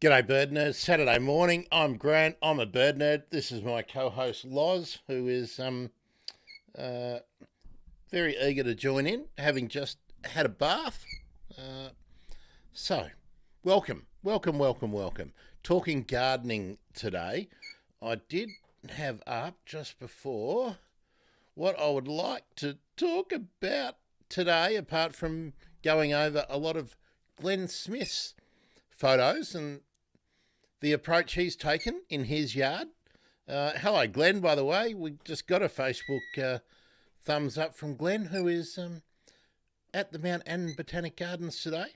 G'day, bird nerds. Saturday morning. I'm Grant. I'm a bird nerd. This is my co-host Loz, who is uh, very eager to join in, having just had a bath. Uh, so, welcome. Talking gardening today. I did have up just before what I would like to talk about today, apart from going over a lot of Glenn Smith's photos and the approach he's taken in his yard. Hello, Glenn, by the way. We just got a Facebook thumbs up from Glenn, who is at the Mount Annan Botanic Gardens today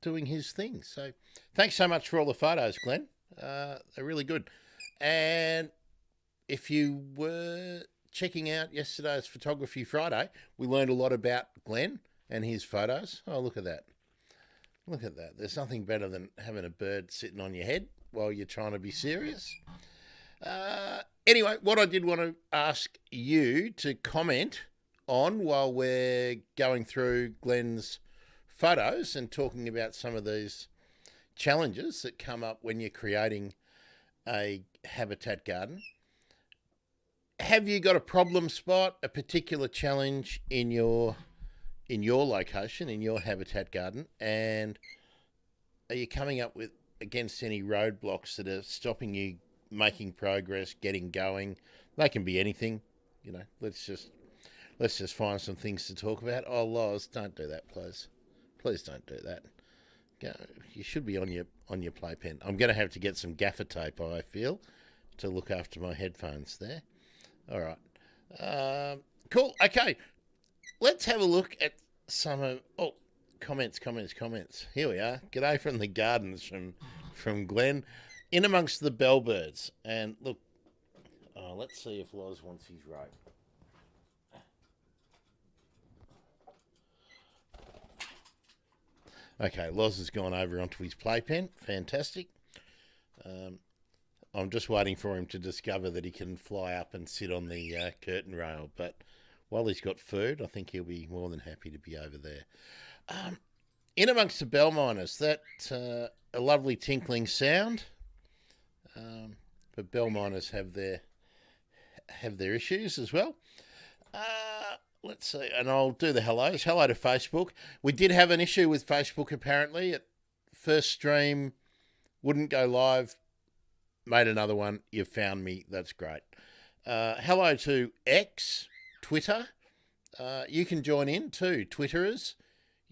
doing his thing. So thanks so much for all the photos, Glenn. They're really good. And if you were checking out yesterday's Photography Friday, we learned a lot about Glenn and his photos. Oh, look at that. Look at that. There's nothing better than having a bird sitting on your head while you're trying to be serious. Anyway, what I did want to ask you to comment on while we're going through Glenn's photos and talking about some of these challenges that come up when you're creating a habitat garden. Have you got a problem spot, a particular challenge in your location, in your habitat garden, and are you coming up with against any roadblocks that are stopping you making progress, getting going? They can be anything, you know. Let's just find some things to talk about. Oh, Loz, don't do that, please. Please don't do that. Go. You should be on your playpen. I'm going to have to get some gaffer tape, I feel, to look after my headphones there. All right. Cool. Okay. Let's have a look at some of comments. Here we are. G'day from the gardens from Glenn, in amongst the bellbirds. And look, let's see if Loz wants his rope. Okay, Loz has gone over onto his playpen. Fantastic. I'm just waiting for him to discover that he can fly up and sit on the curtain rail, but while he's got food, I think he'll be more than happy to be over there. In amongst the bell miners, that a lovely tinkling sound. But bell miners have their issues as well. Let's see, and I'll do the hellos. Hello to Facebook. We did have an issue with Facebook apparently. At first stream wouldn't go live. Made another one. You've found me. That's great. Hello to X. Twitter. You can join in too, Twitterers.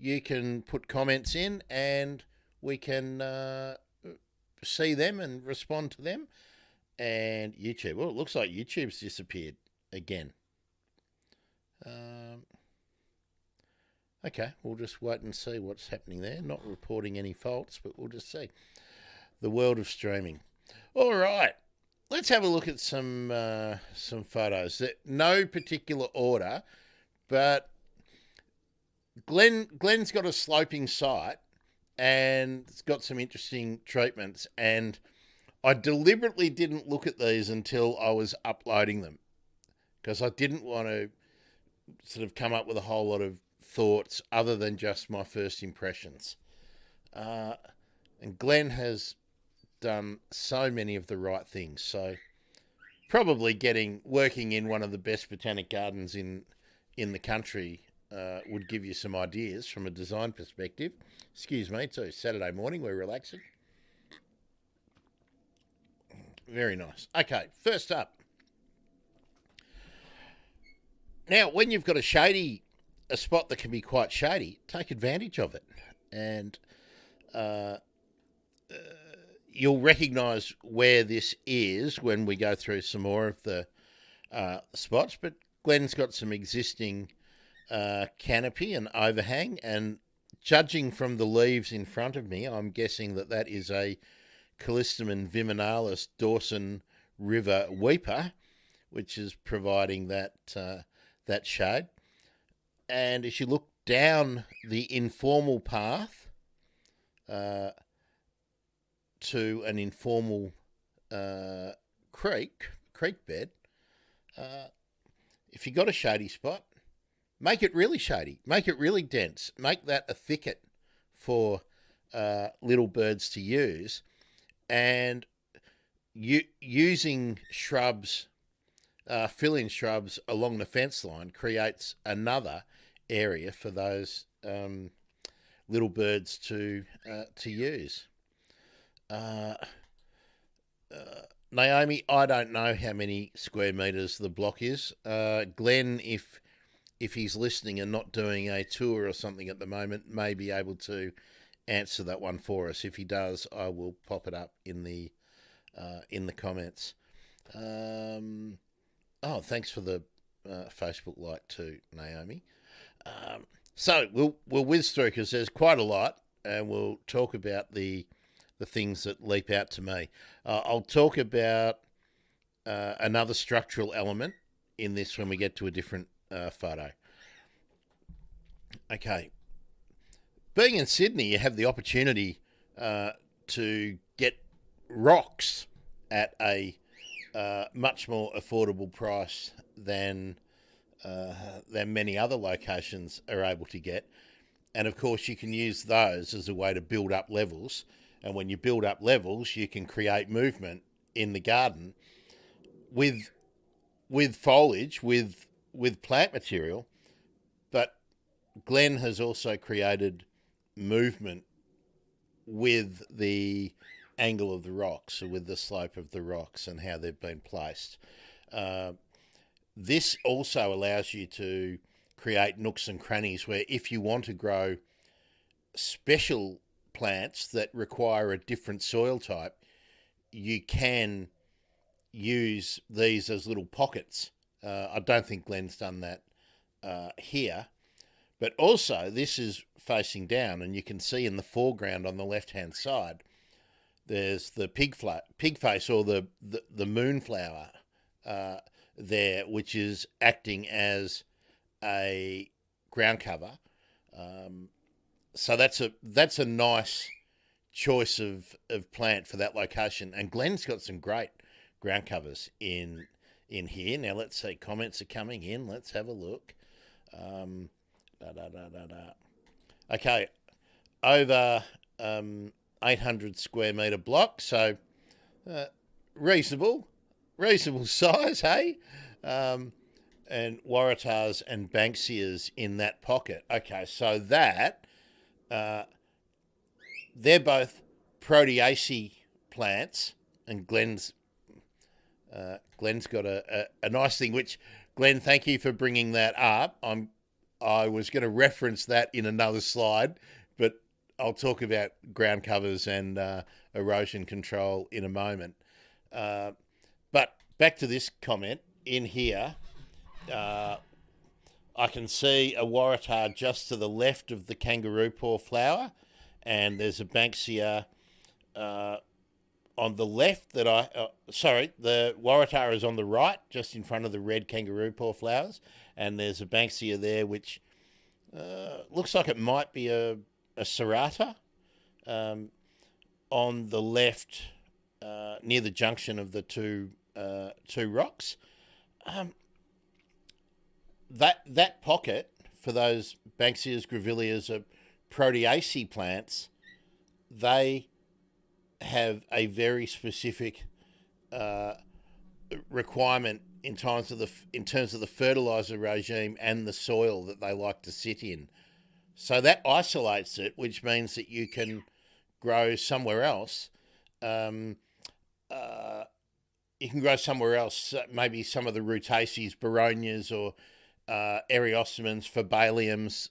You can put comments in and we can see them and respond to them. And YouTube. Well, it looks like YouTube's disappeared again. Okay, we'll just wait and see what's happening there. Not reporting any faults, but we'll just see. The world of streaming. All right. Let's have a look at some photos. No particular order, but Glenn's got a sloping site and it's got some interesting treatments. And I deliberately didn't look at these until I was uploading them because I didn't want to sort of come up with a whole lot of thoughts other than just my first impressions. And Glenn has done so many of the right things. So probably working in one of the best botanic gardens in the country would give you some ideas from a design perspective. Excuse me, too. Saturday morning, we're relaxing. Very nice. Okay, first up. Now, when you've got a spot that can be quite shady, take advantage of it. And you'll recognise where this is when we go through some more of the spots. But Glenn's got some existing canopy and overhang, and judging from the leaves in front of me, I'm guessing that is a Callistemon viminalis Dawson River weeper, which is providing that shade. And as you look down the informal path to an informal creek bed, if you got a shady spot, make it really shady, make it really dense, make that a thicket for little birds to use. and using shrubs, fill-in shrubs along the fence line creates another area for those little birds to use. Naomi, I don't know how many square metres the block is. Glenn, if he's listening and not doing a tour or something at the moment, may be able to answer that one for us. If he does, I will pop it up in the comments. Thanks for the Facebook like too, Naomi. So we'll whiz through because there's quite a lot, and we'll talk about the things that leap out to me. I'll talk about another structural element in this when we get to a different photo. Okay. Being in Sydney, you have the opportunity to get rocks at a much more affordable price than many other locations are able to get. And of course, you can use those as a way to build up levels. And when you build up levels, you can create movement in the garden with foliage, with plant material. But Glenn has also created movement with the angle of the rocks, or with the slope of the rocks and how they've been placed. This also allows you to create nooks and crannies where, if you want to grow special plants that require a different soil type, you can use these as little pockets. I don't think Glenn's done that here, but also this is facing down, and you can see in the foreground on the left-hand side, there's the pig face, or the moonflower there, which is acting as a ground cover. So that's a nice choice of plant for that location. And Glenn's got some great ground covers in here. Now let's see, comments are coming in. Let's have a look. Okay, over 800 square metre block, so reasonable size, hey? And Waratahs and Banksias in that pocket. Okay, so that they're both Proteaceae plants, and Glenn's got a nice thing, which, Glenn, thank you for bringing that up. I was going to reference that in another slide, but I'll talk about ground covers and erosion control in a moment. But back to this comment in here. I can see a Waratah just to the left of the kangaroo paw flower, and there's a Banksia on the left that the Waratah is on the right, just in front of the red kangaroo paw flowers, and there's a Banksia there which looks like it might be a serrata on the left near the junction of the two rocks. That pocket for those Banksias, Grevilleas, or Proteaceae plants, they have a very specific requirement in terms of the fertilizer regime and the soil that they like to sit in. So that isolates it, which means that you can grow somewhere else. You can grow somewhere else, maybe some of the Rutaceae, Baronias, or Eriostemens, Fabaliums,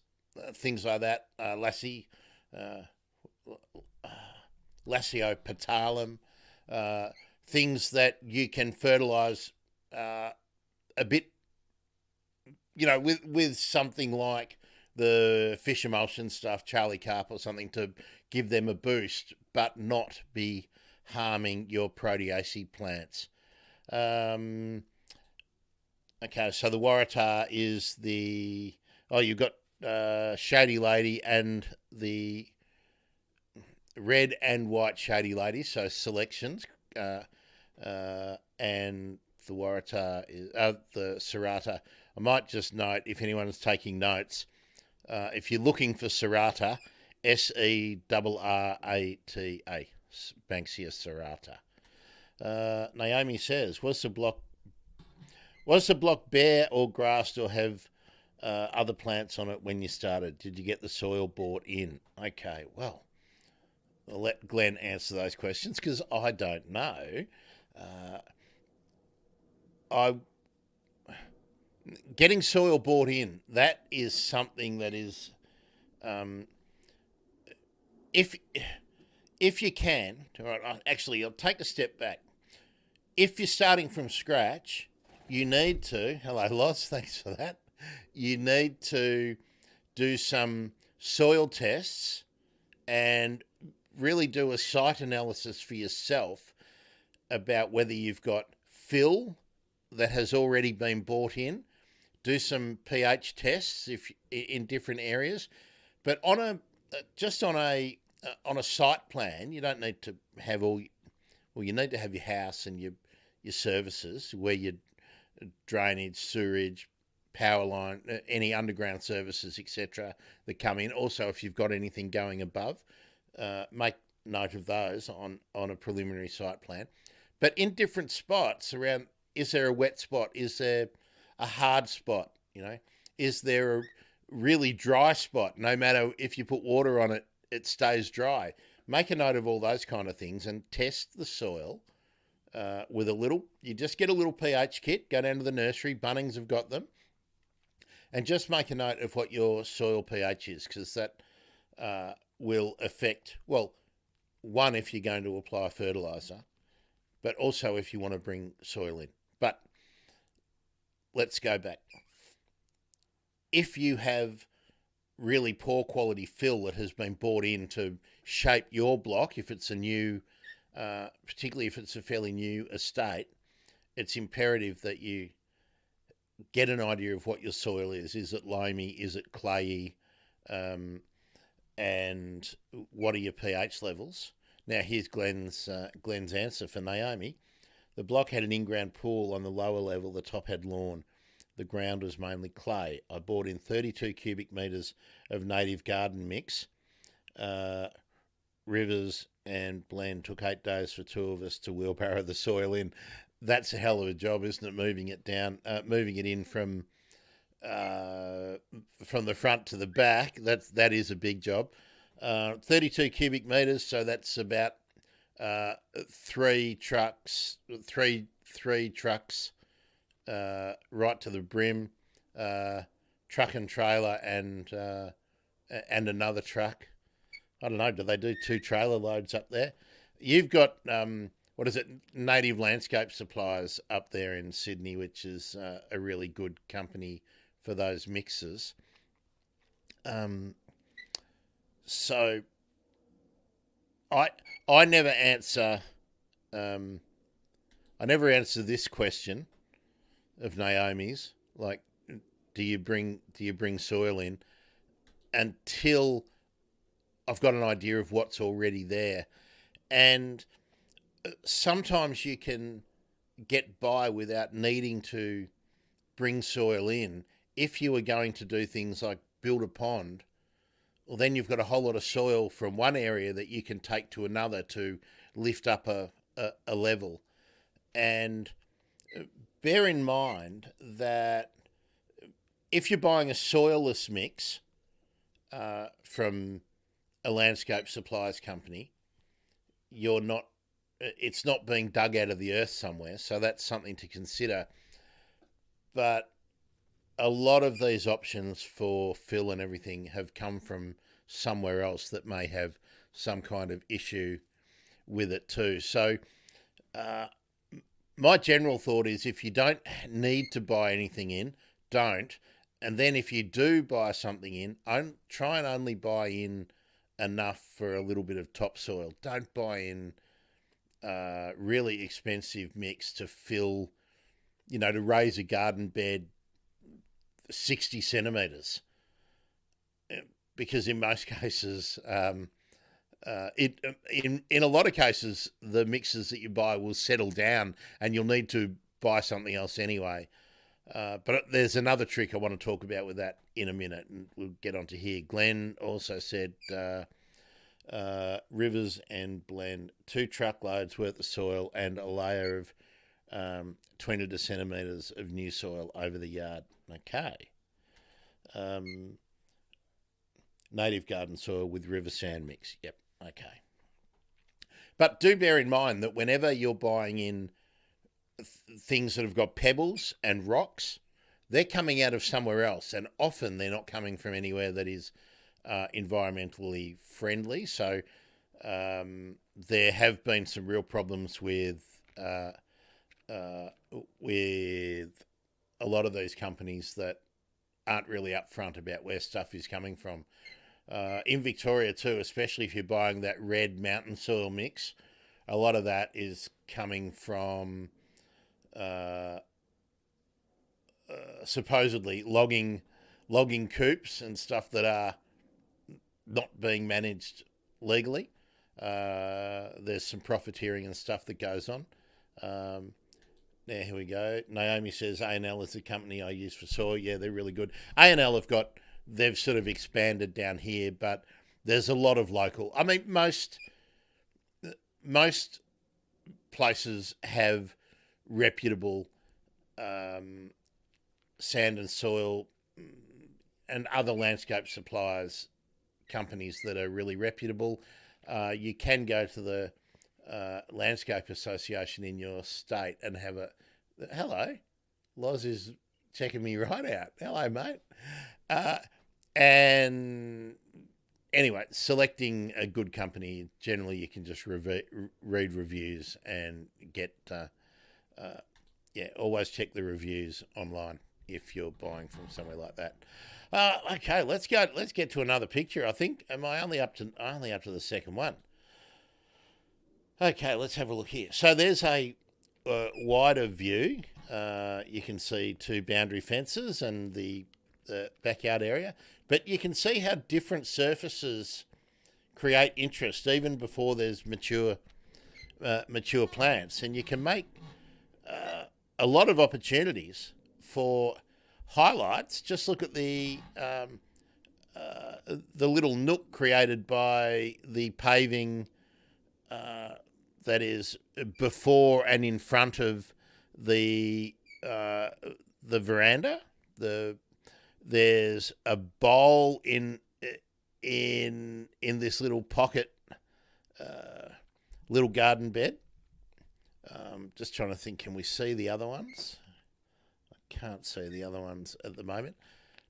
things like that, Laciopetalum, things that you can fertilise a bit, with something like the fish emulsion stuff, Charlie Carp or something, to give them a boost, but not be harming your Proteaceae plants. Okay, so the Waratah is you've got Shady Lady and the red and white Shady Lady, so selections, and the Waratah is the Serrata. I might just note, if anyone's taking notes, if you're looking for Serrata, Serrata, Banksia serrata. Naomi says, was the block bare or grassed, or have other plants on it when you started? Did you get the soil brought in? Okay, well, I'll let Glenn answer those questions because I don't know. I Getting soil brought in, that is something that is, if if you can, actually, I'll take a step back. If you're starting from scratch, you need to, hello Loz, thanks for that. You need to do some soil tests and really do a site analysis for yourself about whether you've got fill that has already been bought in. Do some pH tests if in different areas, but just on a site plan, you don't need to have you need to have your house and your services, where your drainage, sewerage, power line, any underground services, etc., that come in. Also, if you've got anything going above, make note of those on a preliminary site plan. But in different spots around, is there a wet spot? Is there a hard spot? Is there a really dry spot? No matter if you put water on it, it stays dry. Make a note of all those kind of things and test the soil with you just get a little pH kit, go down to the nursery, Bunnings have got them, and just make a note of what your soil pH is, because that will affect, well, one, if you're going to apply fertiliser, but also if you want to bring soil in. But let's go back. If you have really poor quality fill that has been bought in to shape your block, if it's a new, particularly if it's a fairly new estate, it's imperative that you get an idea of what your soil is. Is it loamy? Is it clayey? And what are your pH levels? Now, here's Glenn's answer for Naomi. The block had an in-ground pool on the lower level. The top had lawn. The ground was mainly clay. I bought in 32 cubic metres of native garden mix. Rivers and blend. Took 8 days for 2 of us to wheelbarrow the soil in. That's a hell of a job, isn't it? Moving it in from the front to the back. That is a big job. 32 cubic metres, so that's about 3 trucks, right to the brim, truck and trailer, and another truck. I don't know, do they do 2 trailer loads up there? You've got, Native Landscape Suppliers up there in Sydney, which is a really good company for those mixes. So I never answer this question of Naomi's, like, do you bring soil in, until I've got an idea of what's already there. And sometimes you can get by without needing to bring soil in. If you are going to do things like build a pond, well, then you've got a whole lot of soil from one area that you can take to another to lift up a level. And bear in mind that if you're buying a soilless mix from a landscape supplies company, it's not being dug out of the earth somewhere, so that's something to consider. But a lot of these options for fill and everything have come from somewhere else that may have some kind of issue with it too. So my general thought is, if you don't need to buy anything in, don't. And then if you do buy something in, try and only buy in enough for a little bit of topsoil. Don't buy in really expensive mix to fill, to raise a garden bed 60 centimetres. Because in most cases, in a lot of cases, the mixes that you buy will settle down and you'll need to buy something else anyway. But there's another trick I want to talk about with that in a minute, and we'll get onto here. Glenn also said rivers and blend 2 truckloads worth of soil and a layer of 20 to centimetres of new soil over the yard. Okay. Native garden soil with river sand mix. Yep. Okay. But do bear in mind that whenever you're buying in things that have got pebbles and rocks, they're coming out of somewhere else, and often they're not coming from anywhere that is environmentally friendly. So there have been some real problems with a lot of these companies that aren't really upfront about where stuff is coming from. In Victoria too, especially if you're buying that red mountain soil mix, a lot of that is coming from supposedly logging coops and stuff that are not being managed legally. There's some profiteering and stuff that goes on. Now, here we go. Naomi says A&L is the company I use for soil. Yeah, they're really good. A&L they've sort of expanded down here, but there's a lot of local. I mean, most places have reputable sand and soil and other landscape suppliers, companies that are really reputable. You can go to the Landscape Association in your state and have a... Hello, Loz is checking me right out. Hello, mate. And anyway, selecting a good company, generally you can just read reviews and get... always check the reviews online if you're buying from somewhere like that. Okay, let's get to another picture. I think am I only up to the second one? Okay, let's have a look here. So there's a wider view. You can see 2 boundary fences and the backyard area, but you can see how different surfaces create interest even before there's mature plants, and you can make a lot of opportunities for highlights. Just look at the little nook created by the paving that is before and in front of the veranda. There's a bowl in this little pocket, little garden bed. Just trying to think, can we see the other ones? I can't see the other ones at the moment.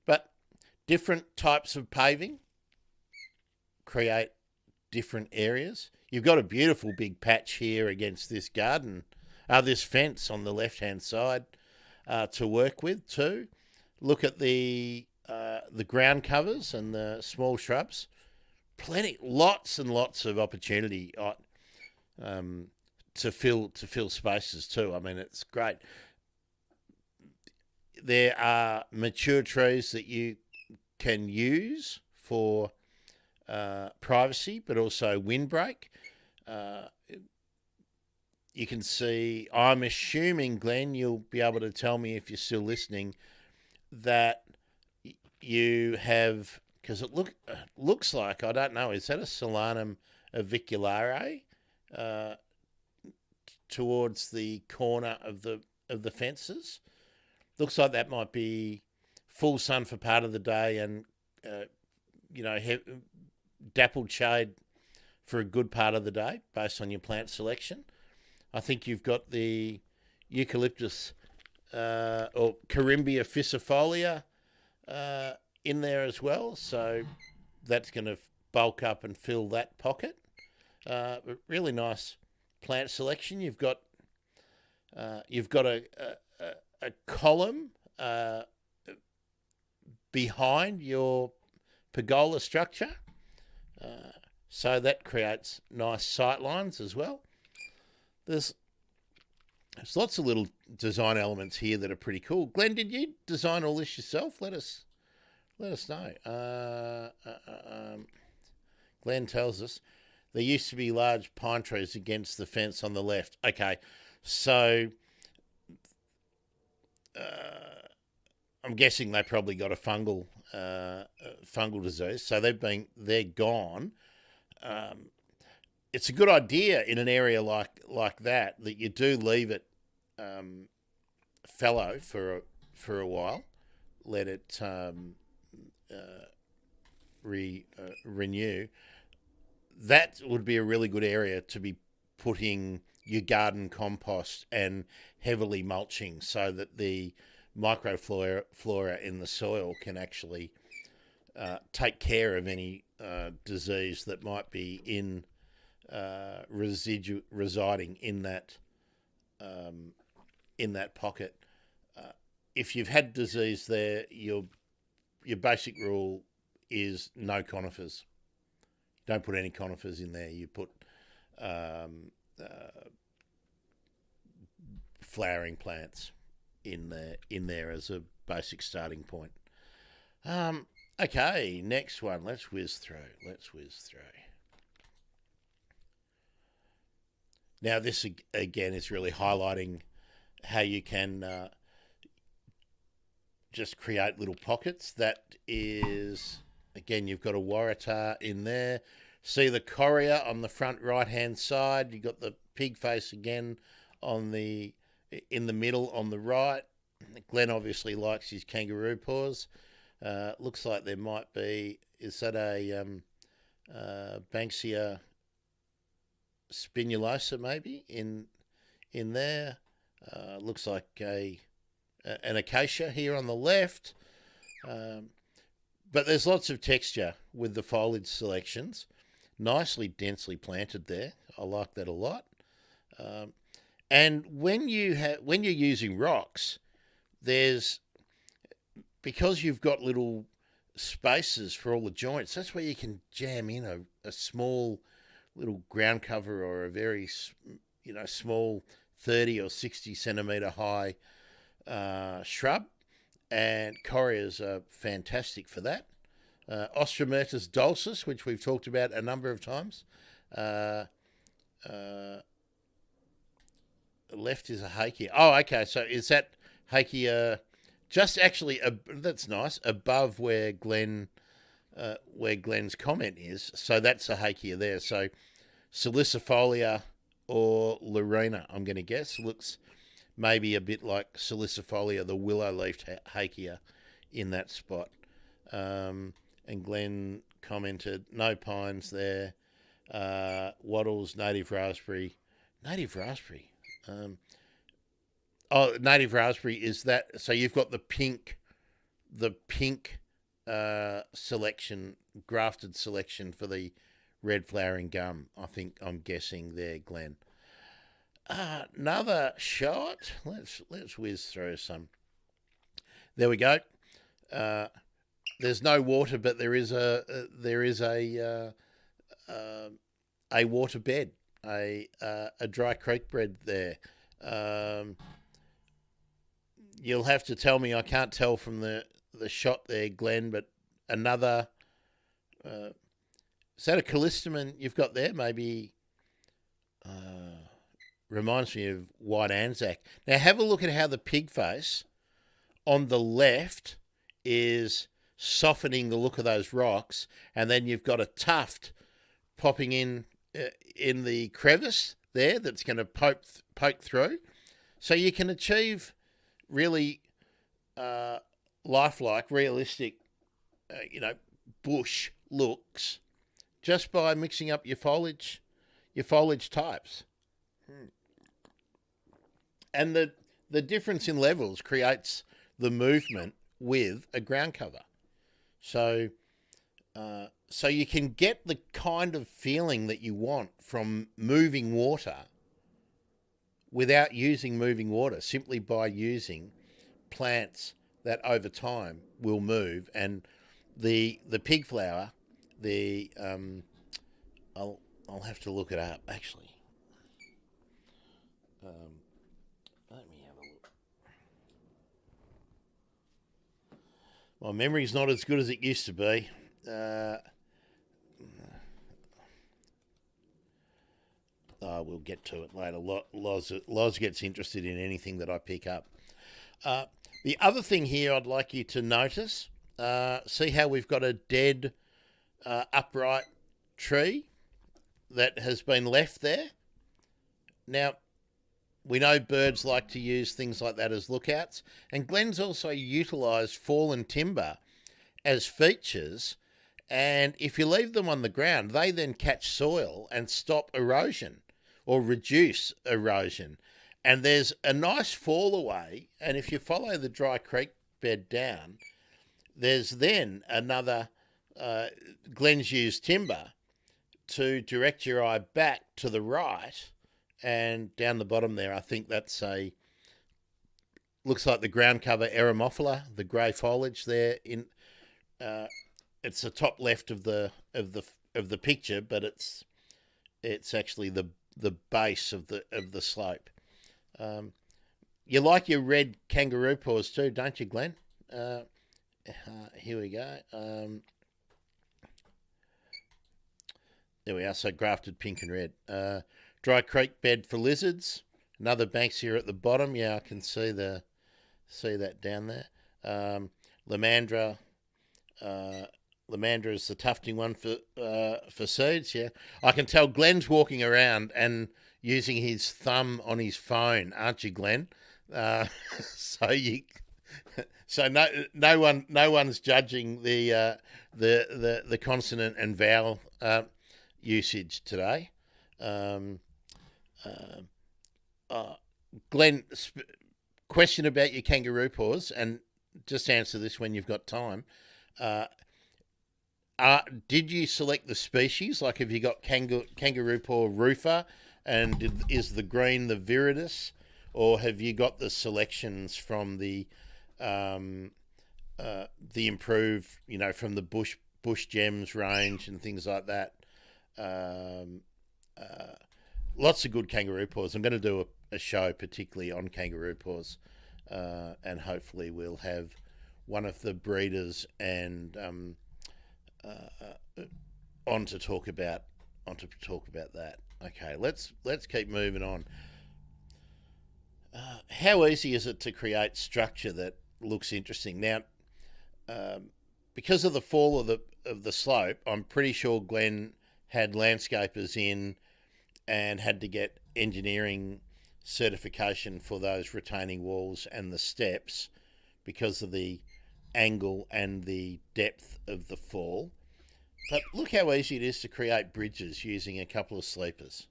But different types of paving create different areas. You've got a beautiful big patch here against this garden, this fence on the left-hand side to work with too. Look at the ground covers and the small shrubs. Lots and lots of opportunity to fill spaces too. I mean, it's great. There are mature trees that you can use for privacy, but also windbreak. You can see, I'm assuming, Glenn, you'll be able to tell me if you're still listening, that you have, because it looks like, I don't know, is that a Solanum aviculare towards the corner of the fences? Looks like that might be full sun for part of the day and dappled shade for a good part of the day based on your plant selection. I think you've got the eucalyptus or Carimbia fissicifolia in there as well, so that's going to bulk up and fill that pocket. Really nice plant selection. You've got a column behind your pergola structure, so that creates nice sight lines as well. There's lots of little design elements here that are pretty cool. Glenn, did you design all this yourself? Let us know. Glenn tells us there used to be large pine trees against the fence on the left. Okay, so I'm guessing they probably got a fungal disease, so they're gone. It's a good idea in an area like that you do leave it fallow for a while, let it renew. That would be a really good area to be putting your garden compost and heavily mulching, so that the microflora in the soil can actually take care of any disease that might be in residing in that pocket. If you've had disease there, your basic rule is no conifers. Don't put any conifers in there. You put flowering plants in there as a basic starting point. Okay, next one. Let's whiz through. Now, this again is really highlighting how you can just create little pockets. That is, again, you've got a waratah in there. See the coria on the front right-hand side. You've got the pig face again in the middle on the right. Glenn obviously likes his kangaroo paws. Looks like there might be, is that a Banksia spinulosa maybe in there? Looks like an acacia here on the left. But there's lots of texture with the foliage selections. Nicely densely planted there. I like that a lot. And when you're using rocks, because you've got little spaces for all the joints, that's where you can jam in a small little ground cover or a very small 30 or 60 centimetre high shrub, and corias are fantastic for that. Ostromertus dulcis, which we've talked about a number of times. Left is a hakea. Oh, okay. So is that hakea just actually? That's nice. Above where Glenn's comment is. So that's a hakea there. So salicifolia or Lorena, I'm going to guess, looks maybe a bit like salicifolia, the willow-leafed hakea, in that spot. And Glenn commented, no pines there. Wattles, native raspberry. Native raspberry. Native raspberry is that. So you've got the pink selection, grafted selection for the red flowering gum. I'm guessing there, Glenn. Another shot. Let's whiz through some. There we go. There's no water, but there is a water bed, a dry creek bed there. You'll have to tell me. I can't tell from the shot there, Glenn. But another. Is that a callistemon you've got there? Maybe. Reminds me of white Anzac. Now have a look at how the pig face on the left is softening the look of those rocks, and then you've got a tuft popping in the crevice there that's going to poke through. So you can achieve really lifelike, realistic, bush looks just by mixing up your foliage types. And the difference in levels creates the movement with a ground cover. So you can get the kind of feeling that you want from moving water without using moving water, simply by using plants that over time will move. And the pig flower, I'll have to look it up actually. Let me have a look. My memory's not as good as it used to be. We'll get to it later. Loz gets interested in anything that I pick up. The other thing here I'd like you to notice, see how we've got a dead upright tree that has been left there. Now, we know birds like to use things like that as lookouts, and Glenn's also utilised fallen timber as features, and if you leave them on the ground, they then catch soil and stop erosion or reduce erosion. And there's a nice fall away, and if you follow the dry creek bed down, there's then another Glenn's used timber to direct your eye back to the right, and down the bottom there, I think that's looks like the ground cover Eremophila, the grey foliage there in. It's the top left of the picture, but it's actually the base of the slope. You like your red kangaroo paws too, don't you, Glenn? Here we go. There we are. So grafted pink and red. Dry creek bed for lizards. Another Banksia at the bottom. Yeah, I can see that down there. Lamandra. Lamandra is the tufting one for seeds. Yeah, I can tell Glenn's walking around and using his thumb on his phone, aren't you, Glenn? So no one's judging the consonant and vowel usage today. Glenn, question about your kangaroo paws, and just answer this when you've got time. Did you select the species? Like, have you got kangaroo paw rufa, and is the green the viridis, or have you got the selections from the improved, from the bush gems range and things like that? Lots of good kangaroo paws. I'm going to do a show particularly on kangaroo paws, and hopefully we'll have one of the breeders and on to talk about that. Okay, let's keep moving on. How easy is it to create structure that looks interesting? Now, because of the fall of the slope, I'm pretty sure Glenn had landscapers in and had to get engineering certification for those retaining walls and the steps because of the angle and the depth of the fall. But look how easy it is to create bridges using a couple of sleepers.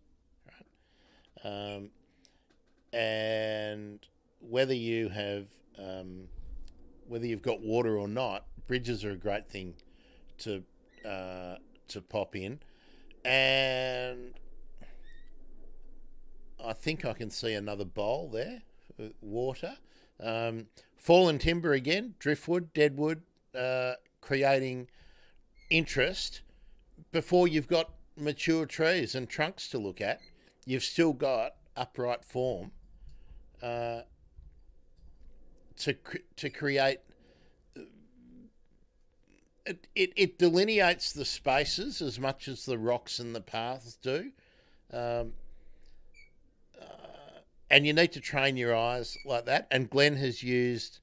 Right? And whether you've got water or not, bridges are a great thing to pop in. And I think I can see another bowl there, water. Fallen timber again, driftwood, deadwood, creating interest. Before you've got mature trees and trunks to look at, you've still got upright form to create. It delineates the spaces as much as the rocks and the paths do. And you need to train your eyes like that. And Glenn has used,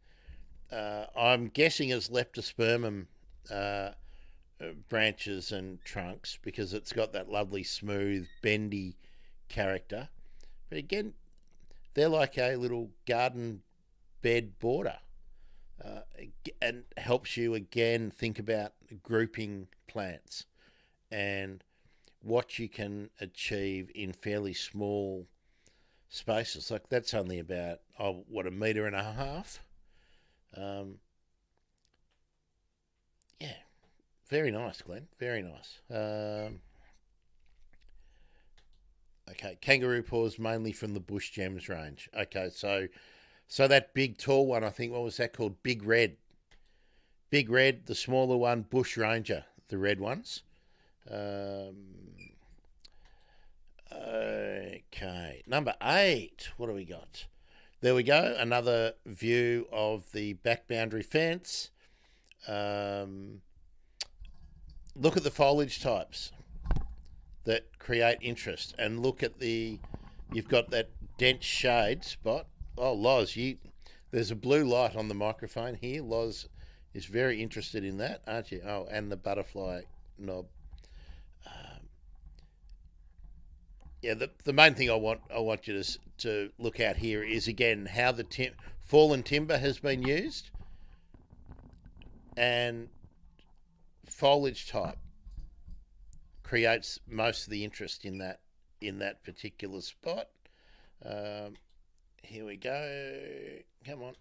I'm guessing, as leptospermum branches and trunks, because it's got that lovely smooth bendy character. But again, they're like a little garden bed border, and helps you again think about grouping plants and what you can achieve in fairly small spaces. Like, that's only about a metre and a half. Yeah, very nice, Glenn. Very nice. Okay, kangaroo paws mainly from the bush gems range. Okay, so that big tall one, I think, what was that called? Big Red. Big Red, the smaller one, Bush Ranger, the red ones. Okay, number 8. What do we got? There we go. Another view of the back boundary fence. Look at the foliage types that create interest, and look at you've got that dense shade spot. Oh, Loz, There's a blue light on the microphone here. Loz is very interested in that, aren't you? Oh, and the butterfly knob. Yeah, the main thing I want you to look at here is again how the fallen timber has been used and foliage type creates most of the interest in that particular spot. Here we go. Come on.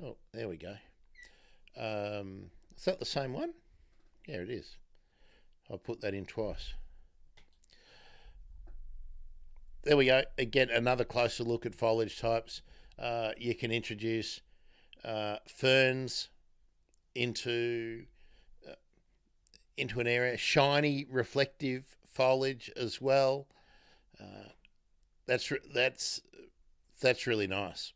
Oh, there we go. Is that the same one? Yeah, it is. I'll put that in twice. There we go. Again, another closer look at foliage types. You can introduce ferns into an area, shiny, reflective foliage as well. That's really nice.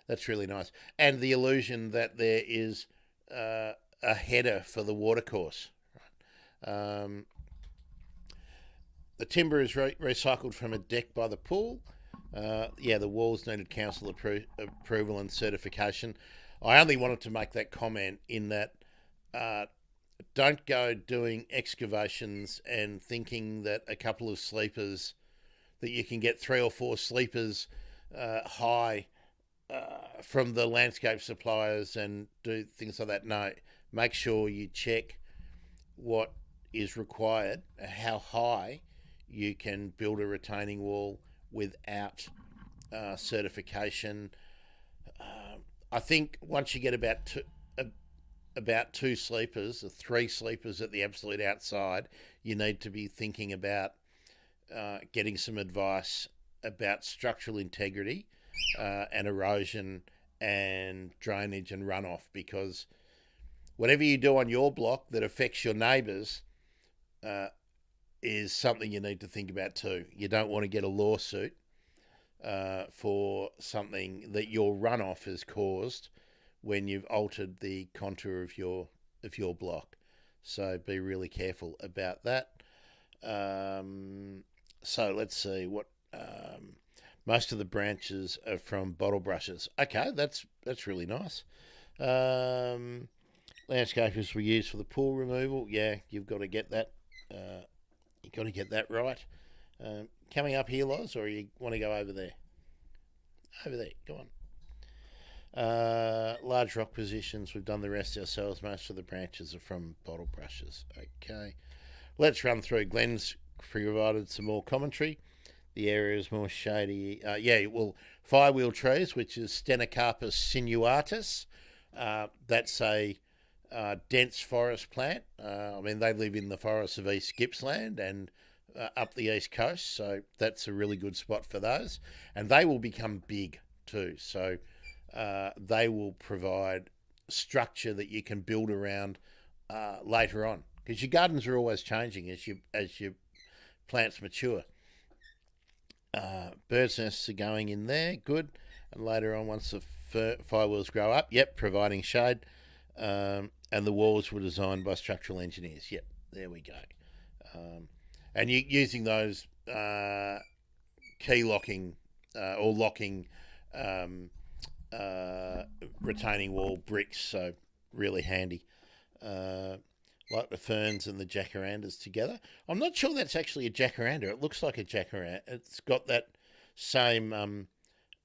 That's really nice, and the illusion that there is a header for the watercourse. The timber is recycled from a deck by the pool. The walls needed council approval and certification. I only wanted to make that comment in that don't go doing excavations and thinking that a couple of sleepers, that you can get 3 or 4 sleepers high from the landscape suppliers and do things like that. No, make sure you check what is required, how high you can build a retaining wall without certification. I think once you get about 2 sleepers or 3 sleepers at the absolute outside, you need to be thinking about getting some advice about structural integrity and erosion and drainage and runoff, because whatever you do on your block that affects your neighbours is something you need to think about too. You don't want to get a lawsuit for something that your runoff has caused when you've altered the contour of your block. So be really careful about that. So let's see what most of the branches are from bottle brushes. Okay, that's really nice. Landscapers were used for the pool removal. Yeah, you've got to get that. You've got to get that right. Coming up here, Loz, or you want to go over there? Over there, go on. Large rock positions, we've done the rest ourselves. Most of the branches are from bottle brushes. Okay, let's run through. Glenn's provided some more commentary. The area is more shady. Firewheel trees, which is Stenocarpus sinuatus. That's a dense forest plant. They live in the forests of East Gippsland and up the east coast, so that's a really good spot for those. And they will become big too, so they will provide structure that you can build around later on, because your gardens are always changing as your plants mature. Birds' nests are going in there, good. And later on, once the firewheels grow up, providing shade. And the walls were designed by structural engineers. Yep, there we go. And using those key locking or locking retaining wall bricks, so really handy. Like the ferns and the jacarandas together. I'm not sure that's actually a jacaranda. It looks like a jacaranda. It's got that same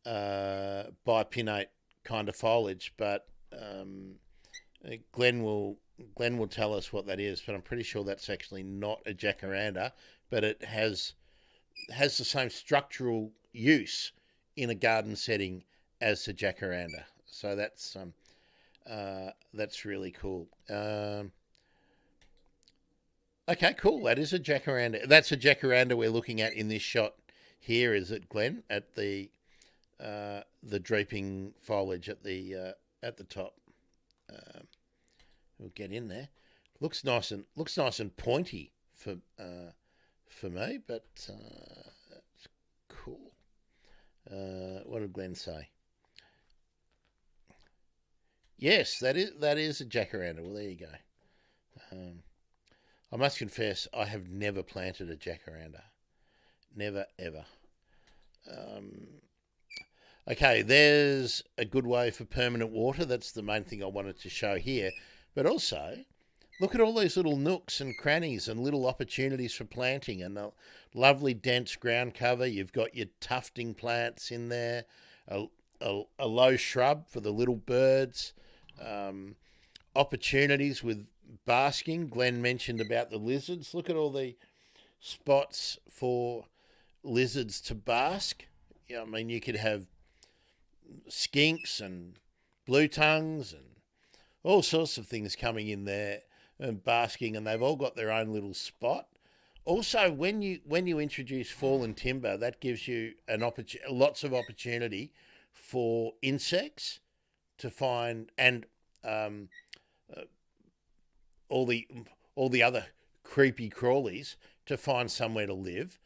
bipinnate kind of foliage, but Glenn will tell us what that is. But I'm pretty sure that's actually not a jacaranda, but it has the same structural use in a garden setting as the jacaranda. So that's really cool. Okay, cool. That is a jacaranda. That's a jacaranda we're looking at in this shot here, is it, Glenn? At the drooping foliage at the top. We'll get in there. Looks nice and pointy for me, but it's cool. What did Glenn say? Yes, that is a jacaranda. Well, there you go. I must confess, I have never planted a jacaranda. Never, ever. Okay, there's a good way for permanent water. That's the main thing I wanted to show here. But also, look at all these little nooks and crannies and little opportunities for planting and a lovely dense ground cover. You've got your tufting plants in there, a low shrub for the little birds, opportunities with basking. Glenn mentioned about the lizards. Look at all the spots for lizards to bask. Yeah, I mean, you could have skinks and blue tongues and all sorts of things coming in there and basking, and they've all got their own little spot. Also, when you introduce fallen timber, that gives you lots of opportunity for insects to find, and um, uh, all the all the other creepy crawlies to find somewhere to live.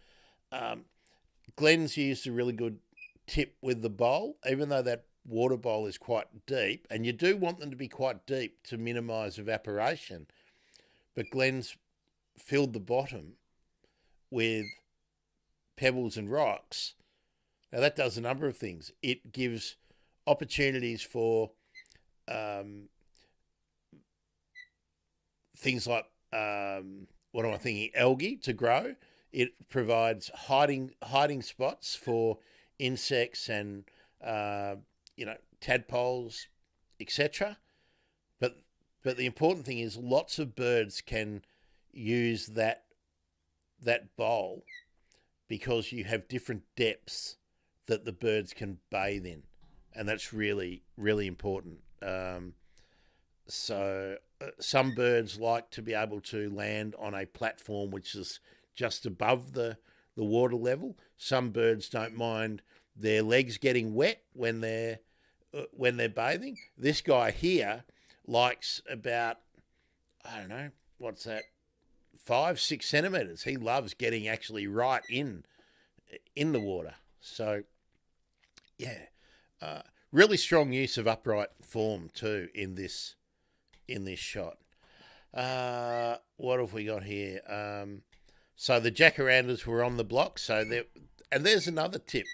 Um, Glenn's used a really good tip with the bowl, even though that water bowl is quite deep, and you do want them to be quite deep to minimise evaporation. But Glenn's filled the bottom with pebbles and rocks. Now that does a number of things. It gives opportunities for um, things like what am I thinking? Algae to grow. It provides hiding spots for insects and tadpoles, etc. But the important thing is lots of birds can use that bowl because you have different depths that the birds can bathe in, and that's really really important. So some birds like to be able to land on a platform which is just above the water level. Some birds don't mind their legs getting wet when they're bathing. This guy here likes about, I don't know, what's that, 5-6 centimeters. He loves getting actually right in the water. So yeah, really strong use of upright form too in this shot. What have we got here? So the jacarandas were on the block. And there's another tip.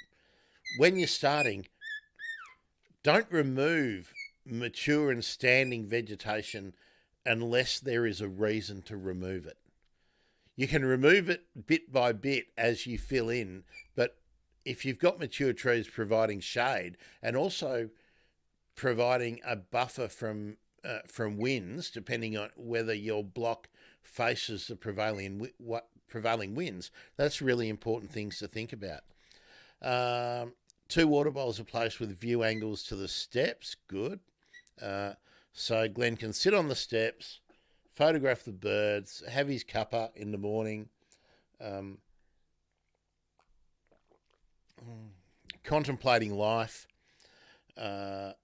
When you're starting, don't remove mature and standing vegetation unless there is a reason to remove it. You can remove it bit by bit as you fill in, but if you've got mature trees providing shade and also providing a buffer from winds, depending on whether your block faces the prevailing winds, that's really important things to think about. 2 water bowls are placed with view angles to the steps. Good. So Glenn can sit on the steps, photograph the birds, have his cuppa in the morning, contemplating life, and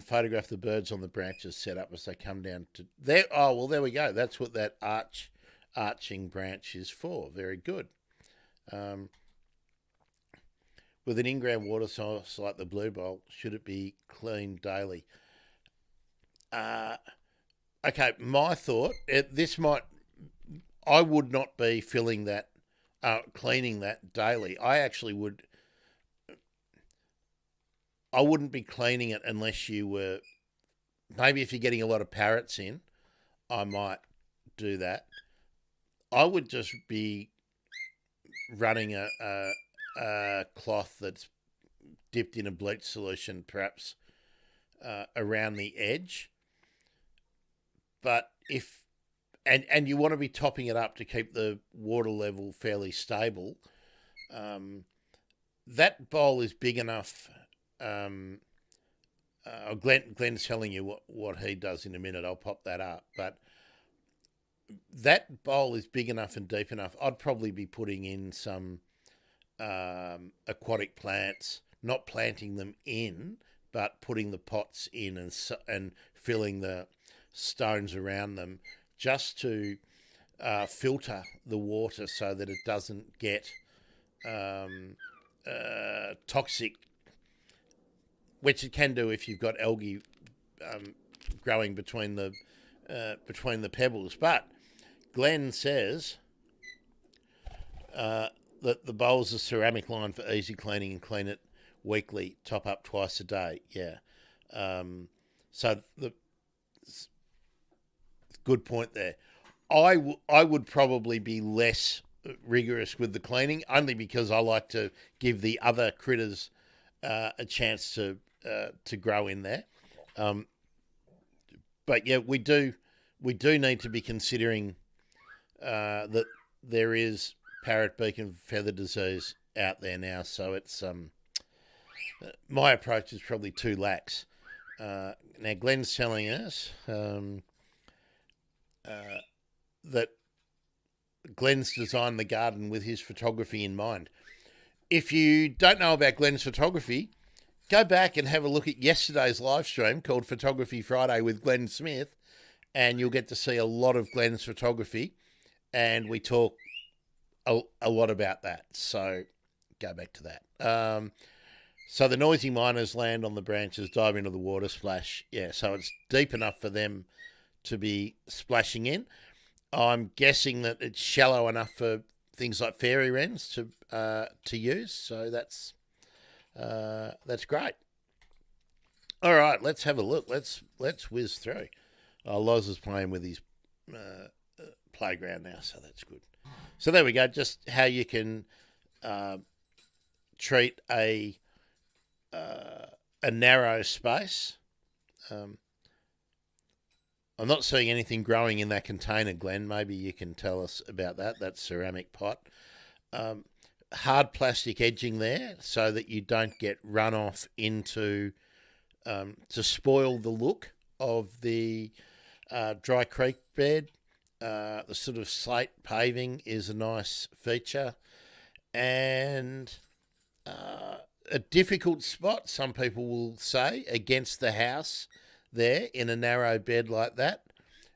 photograph the birds on the branches set up as they come down to there. Oh, well, there we go. That's what that arching branch is for. Very good. With an in-ground water source like the blue bowl, should it be cleaned daily? Okay, my thought, I would not be filling that, cleaning that daily. I wouldn't be cleaning it unless you were, maybe if you're getting a lot of parrots in, I might do that. I would just be running a cloth that's dipped in a bleach solution, perhaps around the edge. But and you want to be topping it up to keep the water level fairly stable. That bowl is big enough. Glenn's telling you what he does in a minute. I'll pop that up. But that bowl is big enough and deep enough. I'd probably be putting in some aquatic plants, not planting them in, but putting the pots in and filling the stones around them just to filter the water so that it doesn't get toxic, which it can do if you've got algae growing between the pebbles. But Glenn says that the bowl's a ceramic line for easy cleaning and clean it weekly, top up twice a day. Yeah. So the good point there. I would probably be less rigorous with the cleaning, only because I like to give the other critters a chance to grow in there. But yeah, we do need to be considering that there is parrot beak and feather disease out there now. So it's my approach is probably too lax. Now Glenn's telling us that Glenn's designed the garden with his photography in mind. If you don't know about Glenn's photography, go back and have a look at yesterday's live stream called Photography Friday with Glenn Smith, and you'll get to see a lot of Glenn's photography, and we talk a lot about that. So go back to that. So the noisy miners land on the branches, dive into the water, splash. Yeah, so it's deep enough for them to be splashing in. I'm guessing that it's shallow enough for things like fairy wrens to use. So that's great. All right, let's have a look. Let's whiz through. Loz is playing with his playground now, so that's good. So there we go. Just how you can treat a narrow space. I'm not seeing anything growing in that container, Glenn. Maybe you can tell us about that. That ceramic pot. Hard plastic edging there so that you don't get runoff into to spoil the look of the dry creek bed. The sort of slate paving is a nice feature. And a difficult spot, some people will say, against the house there in a narrow bed like that.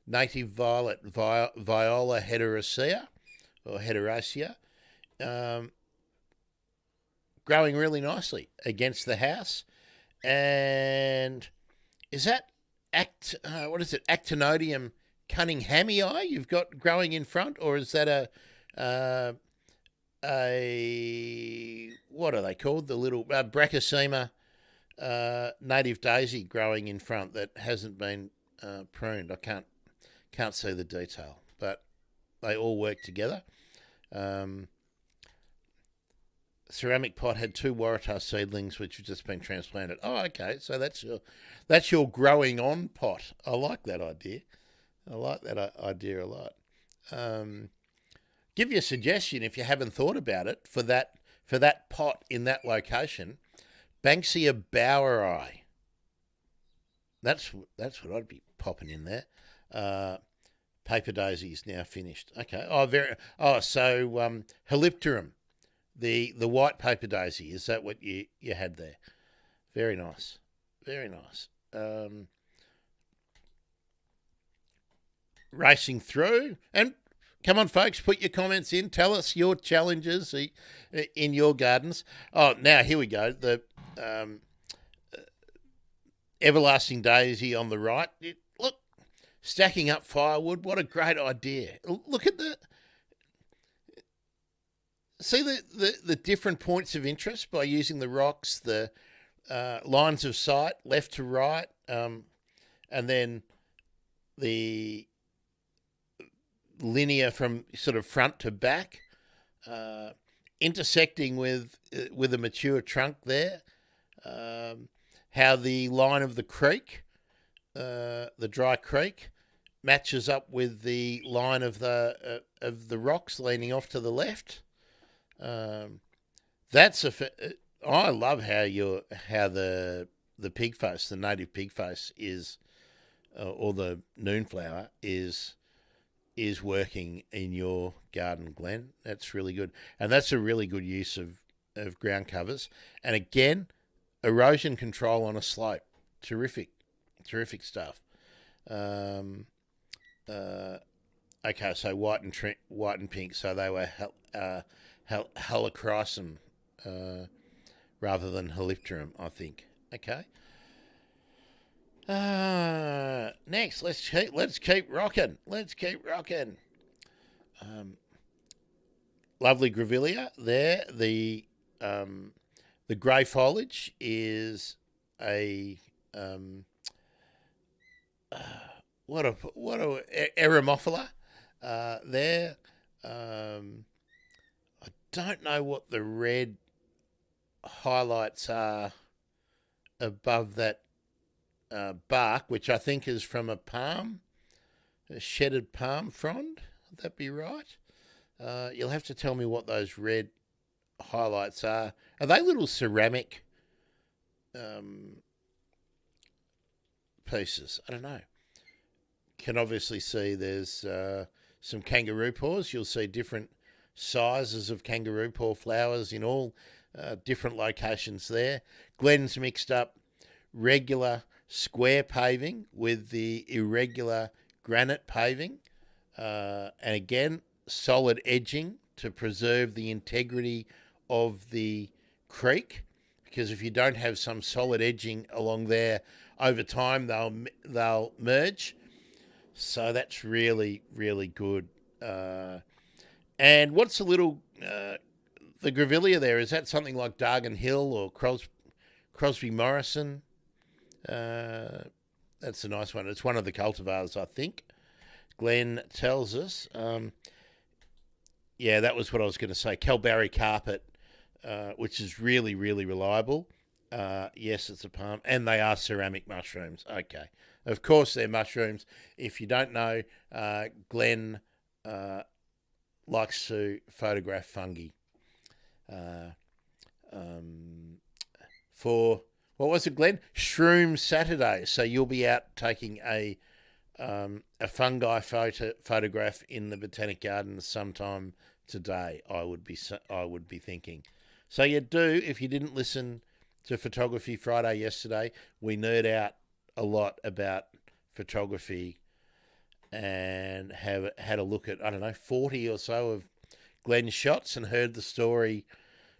Native violet Viola heteracea or heteracea, growing really nicely against the house. And is that Actinodium cunninghamii you've got growing in front, or is that a what are they called? The little Brachysema native daisy growing in front that hasn't been pruned. I can't see the detail, but they all work together. Ceramic pot had 2 Waratah seedlings which have just been transplanted. Oh, okay, so that's your growing on pot. I like that idea. I like that idea a lot. Give you a suggestion if you haven't thought about it for that pot in that location. Banksia boweri. That's what I'd be popping in there. Paper daisy is now finished. Okay. So Helipterum, the white paper daisy. Is that what you had there? Very nice. Very nice. Racing through, and come on, folks, put your comments in. Tell us your challenges in your gardens. Oh, now here we go. The everlasting daisy on the right. Look, stacking up firewood. What a great idea. Look at see the different points of interest by using the rocks, the lines of sight, left to right, and then the linear from sort of front to back, intersecting with a mature trunk there. How the line of the creek, the dry creek, matches up with the line of the rocks leaning off to the left. I love how the pig face, the native pig face is, or the noonflower is working in your garden, Glenn. That's really good, and that's a really good use of ground covers. And again, erosion control on a slope, terrific stuff. Okay, so white and pink, so they were helichrysum rather than Helipterum, I think. Okay. Next, let's keep rocking. Lovely grevillea there. The The grey foliage is a Eremophila there. I don't know what the red highlights are above that bark, which I think is from a palm, a shedded palm frond. Would that be right? You'll have to tell me what those red highlights are. Are they little ceramic pieces? I don't know. Can obviously see there's some kangaroo paws. You'll see different sizes of kangaroo paw flowers in all different locations there. Glenn's mixed up regular square paving with the irregular granite paving. And again, solid edging to preserve the integrity of the creek, because if you don't have some solid edging along there, over time they'll merge. So that's really, really good. And what's the little the grevillea there? Is that something like Dargan Hill or Crosby Morrison? That's a nice one. It's one of the cultivars, I think. Glenn tells us. Yeah, that was what I was going to say. Calbarry carpet, which is really, really reliable. Yes, it's a palm. And they are ceramic mushrooms. Okay. Of course, they're mushrooms. If you don't know, Glenn likes to photograph fungi. For, what was it, Glenn? Shroom Saturday. So you'll be out taking a fungi photograph in the Botanic Gardens sometime today, I would be thinking. So you do, if you didn't listen to Photography Friday yesterday, we nerd out a lot about photography and have had a look at, 40 or so of Glenn's shots and heard the story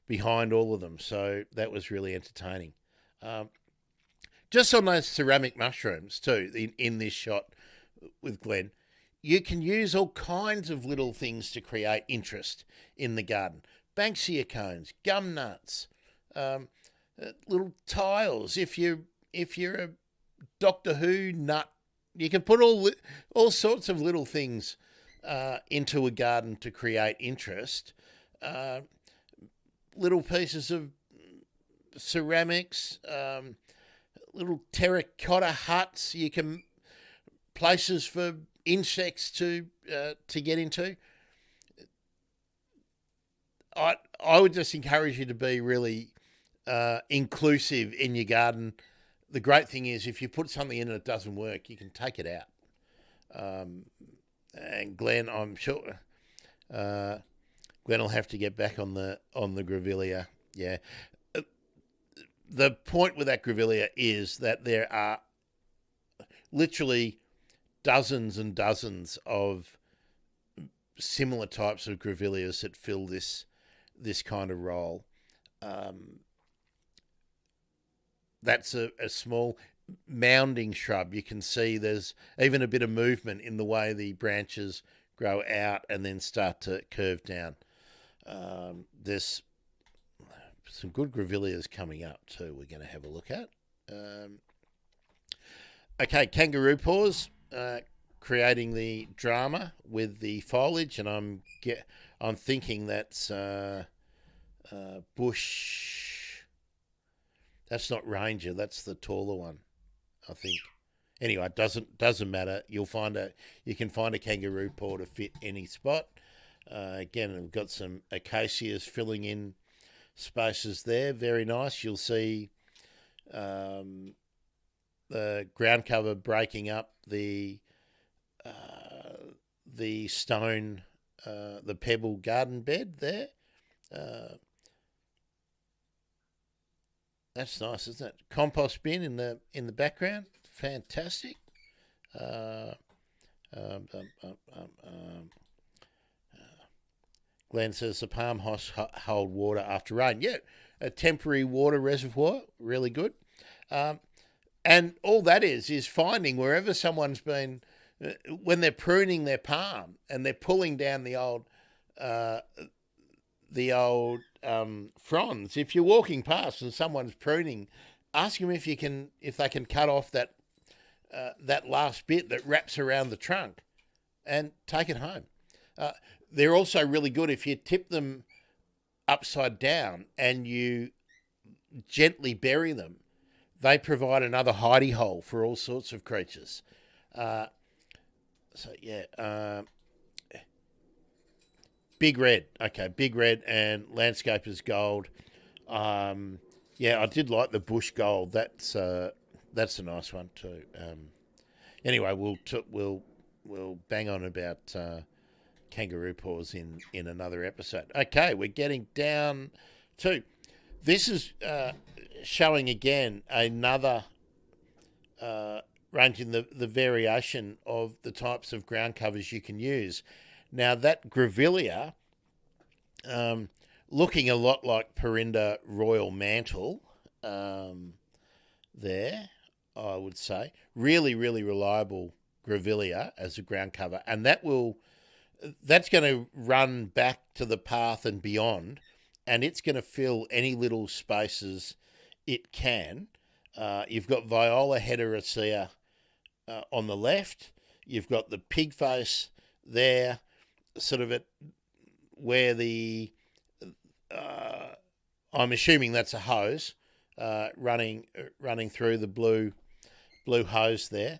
behind all of them. So that was really entertaining. Just on those ceramic mushrooms too, in this shot with Glenn, you can use all kinds of little things to create interest in the garden. Banksia cones, gum nuts, little tiles. If you're a Doctor Who nut, you can put all sorts of little things into a garden to create interest. Little pieces of ceramics, little terracotta huts. You can places for insects to get into. I would just encourage you to be really inclusive in your garden. The great thing is, if you put something in and it doesn't work, you can take it out. And Glenn, I'm sure, Glenn will have to get back on the grevillea. Yeah. The point with that grevillea is that there are literally dozens and dozens of similar types of grevilleas that fill this kind of role. That's a small mounding shrub. You can see there's even a bit of movement in the way the branches grow out and then start to curve down. There's some good grevilleas coming up too we're going to have a look at. Okay, kangaroo paws, creating the drama with the foliage, and I'm thinking that's bush. That's not ranger. That's the taller one, I think. Anyway, it doesn't matter. You can find a kangaroo paw to fit any spot. Again, we've got some acacias filling in spaces there. Very nice. You'll see the ground cover breaking up the stone, the pebble garden bed there. That's nice, isn't it? Compost bin in the background, fantastic. Glenn says the palm hold water after rain. Yeah, a temporary water reservoir, really good. And all that is finding wherever someone's been, when they're pruning their palm and they're pulling down the old the old fronds. If you're walking past and someone's pruning, ask them if they can cut off that last bit that wraps around the trunk, and take it home. They're also really good if you tip them upside down and you gently bury them. They provide another hidey hole for all sorts of creatures. Big Red. Okay, Big Red and Landscaper's Gold. I did like the Bush Gold. That's a nice one too. Anyway, we'll bang on about kangaroo paws in another episode. Okay, we're getting down to this is showing again another range in the variation of the types of ground covers you can use. Now that Grevillea, looking a lot like Perinda Royal Mantle, there, I would say. Really, really reliable Grevillea as a ground cover. And that's going to run back to the path and beyond, and it's going to fill any little spaces it can. You've got Viola heteracea on the left. You've got the pig face there, sort of at where I'm assuming that's a hose running through the blue hose there.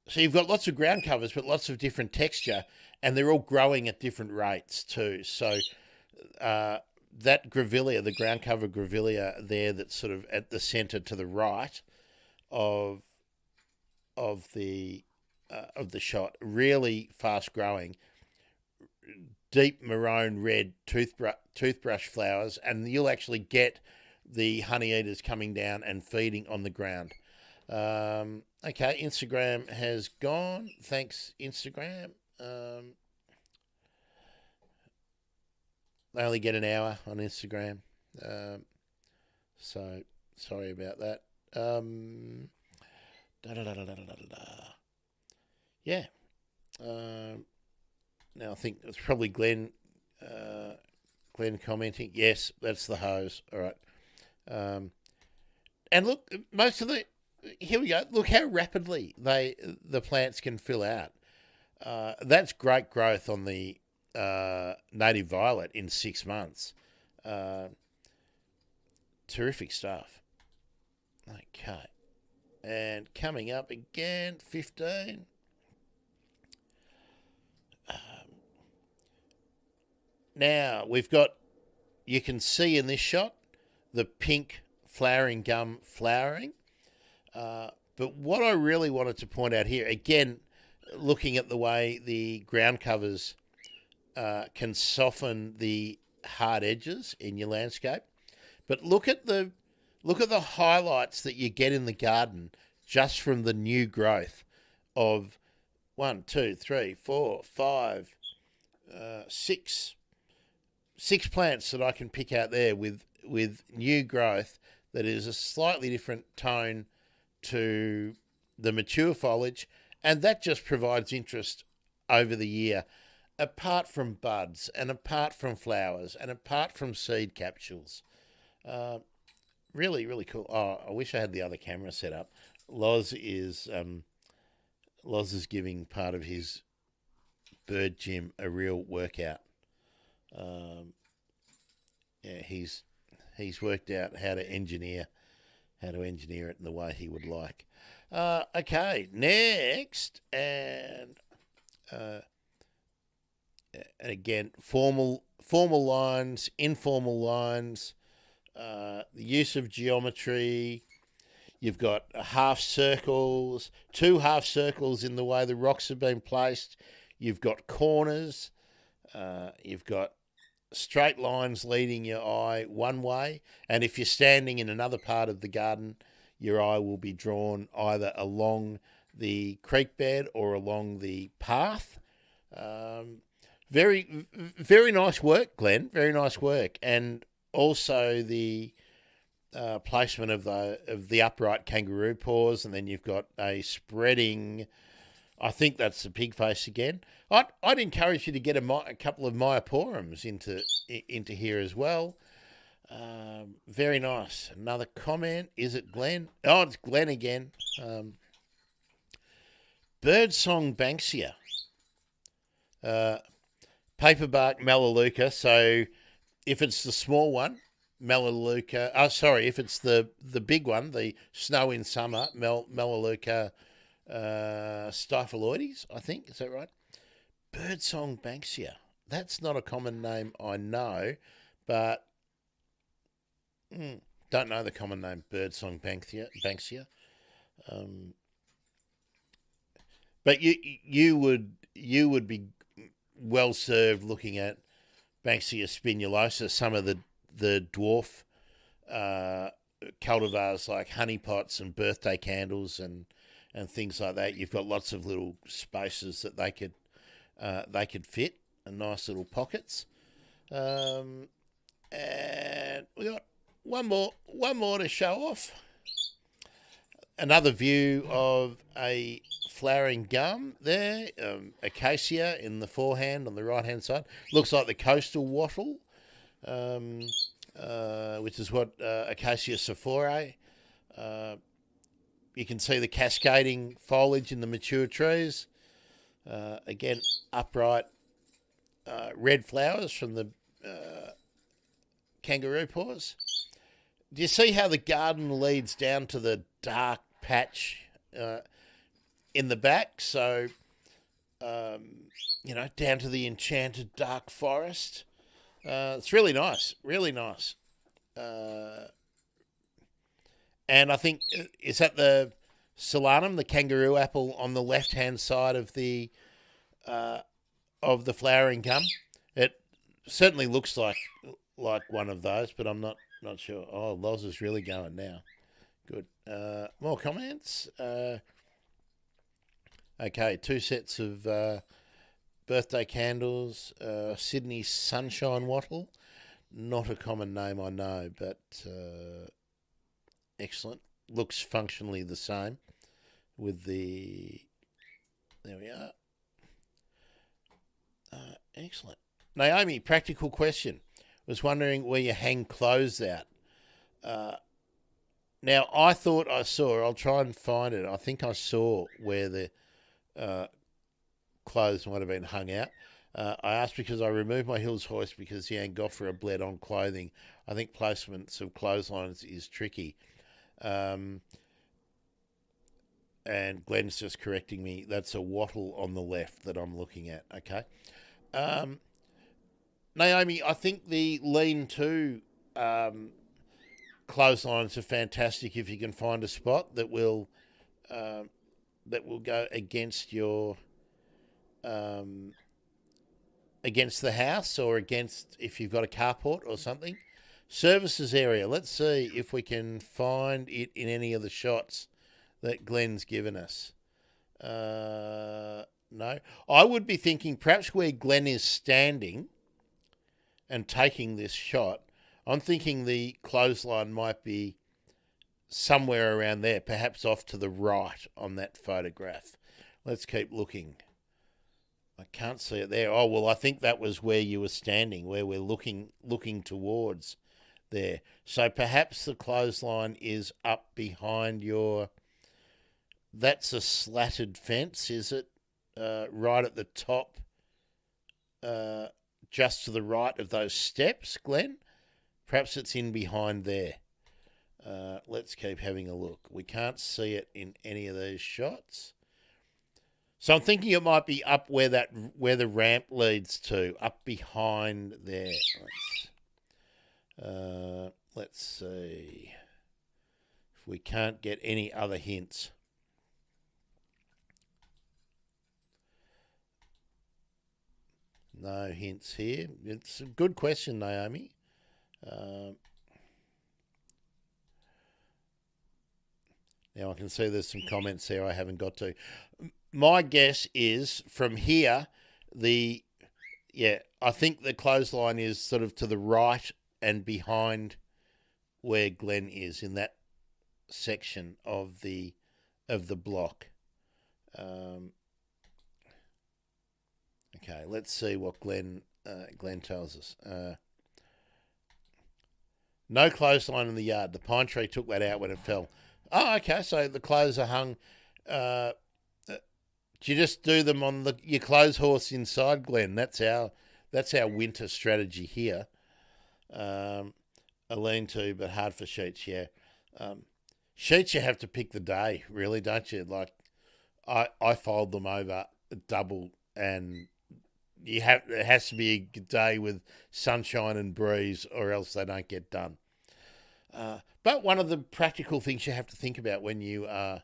So you've got lots of ground covers, but lots of different texture, and they're all growing at different rates too. So that Grevillea, the ground cover Grevillea there, that's sort of at the centre to the right of the shot, really fast growing, deep maroon red toothbrush flowers, and you'll actually get the honey eaters coming down and feeding on the ground. Okay, Instagram has gone. Thanks, Instagram. They only get an hour on Instagram. So sorry about that. Yeah. Now I think it's probably Glenn commenting. Yes, that's the hose. All right. And look, here we go. Look how rapidly the plants can fill out. That's great growth on the native violet in 6 months. Terrific stuff. Okay. And coming up again, 15. Now, you can see in this shot, the pink flowering gum flowering. But what I really wanted to point out here, again, looking at the way the ground covers can soften the hard edges in your landscape, but look at the highlights that you get in the garden just from the new growth of 1, 2, 3, 4, 5, 6 plants that I can pick out there with new growth that is a slightly different tone to the mature foliage, and that just provides interest over the year, apart from buds and apart from flowers and apart from seed capsules. Really, really cool. Oh, I wish I had the other camera set up. Loz is giving part of his bird gym a real workout. He's worked out how to engineer it in the way he would like. Okay, next, and again, formal lines, informal lines, the use of geometry. You've got half circles, 2 half circles in the way the rocks have been placed. You've got corners. You've got straight lines leading your eye one way, and if you're standing in another part of the garden, your eye will be drawn either along the creek bed or along the path. Very, very nice work, Glenn. Very nice work, and also the placement of the upright kangaroo paws, and then you've got a spreading I think that's the pig face again. I'd encourage you to get a couple of myoporums into here as well. Very nice. Another comment. Is it Glenn? Oh, it's Glenn again. Birdsong Banksia. Paperbark Melaleuca. So if it's the small one, Melaleuca. If it's the big one, the snow in summer, Melaleuca Stiphyloides, I think. Is that right? Birdsong Banksia. That's not a common name, I know, but don't know the common name Birdsong Banksia. But you would be well served looking at Banksia spinulosa, some of the dwarf cultivars like honeypots and birthday candles and things like that. You've got lots of little spaces that they could fit, and nice little pockets. And we got one more to show off. Another view of a flowering gum there, acacia in the forehand on the right-hand side. Looks like the coastal wattle, which is what Acacia sephorae. You can see the cascading foliage in the mature trees. Again, upright red flowers from the kangaroo paws. Do you see how the garden leads down to the dark patch in the back? So, down to the enchanted dark forest. It's really nice, really nice. And I think, is that the solanum, the kangaroo apple, on the left-hand side of the flowering gum? It certainly looks like one of those, but I'm not sure. Oh, Loz is really going now. Good. More comments. Okay, 2 sets of birthday candles. Sydney Sunshine Wattle. Not a common name, I know, but excellent. Looks functionally the same with the... There we are. Excellent. Naomi, practical question. Was wondering where you hang clothes out. Now, I thought I saw, I'll try and find it. I think I saw where the clothes might have been hung out. I asked because I removed my Hills hoist because the Angophora bled on clothing. I think placements of clotheslines is tricky. And Glenn's just correcting me. That's a wattle on the left that I'm looking at. Okay. Naomi, I think the lean-to clotheslines are fantastic if you can find a spot that will go against your against the house, or against if you've got a carport or something. Services area. Let's see if we can find it in any of the shots that Glenn's given us. No. I would be thinking perhaps where Glenn is standing and taking this shot, I'm thinking the clothesline might be somewhere around there, perhaps off to the right on that photograph. Let's keep looking. I can't see it there. Oh, well, I think that was where you were standing, where we're looking towards there. So perhaps the clothesline is up behind your... That's a slatted fence, is it? Right at the top, just to the right of those steps, Glenn? Perhaps it's in behind there. Let's keep having a look. We can't see it in any of these shots. So I'm thinking it might be up where the ramp leads to, up behind there. Let's see if we can't get any other hints. No hints here. It's a good question, Naomi. Now I can see there's some comments there I haven't got to. My guess is from here, I think the clothesline is sort of to the right and behind where Glenn is in that section of the block. Okay, let's see what Glenn tells us. No clothesline in the yard. The pine tree took that out when it fell. Oh, okay. So the clothes are hung. Do you just do them on your clothes horse inside, Glenn? That's our winter strategy here. A lean-to, but hard for sheets. Yeah, sheets you have to pick the day, really, don't you? Like I fold them over double, and it has to be a day with sunshine and breeze, or else they don't get done. But one of the practical things you have to think about when you are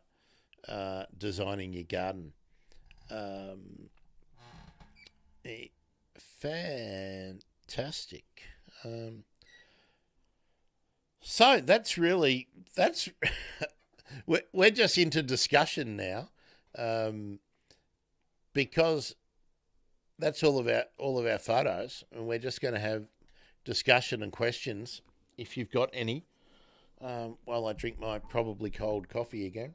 designing your garden. Fantastic. So that's we're just into discussion now, because that's all of our photos, and we're just going to have discussion and questions if you've got any. While I drink my probably cold coffee again.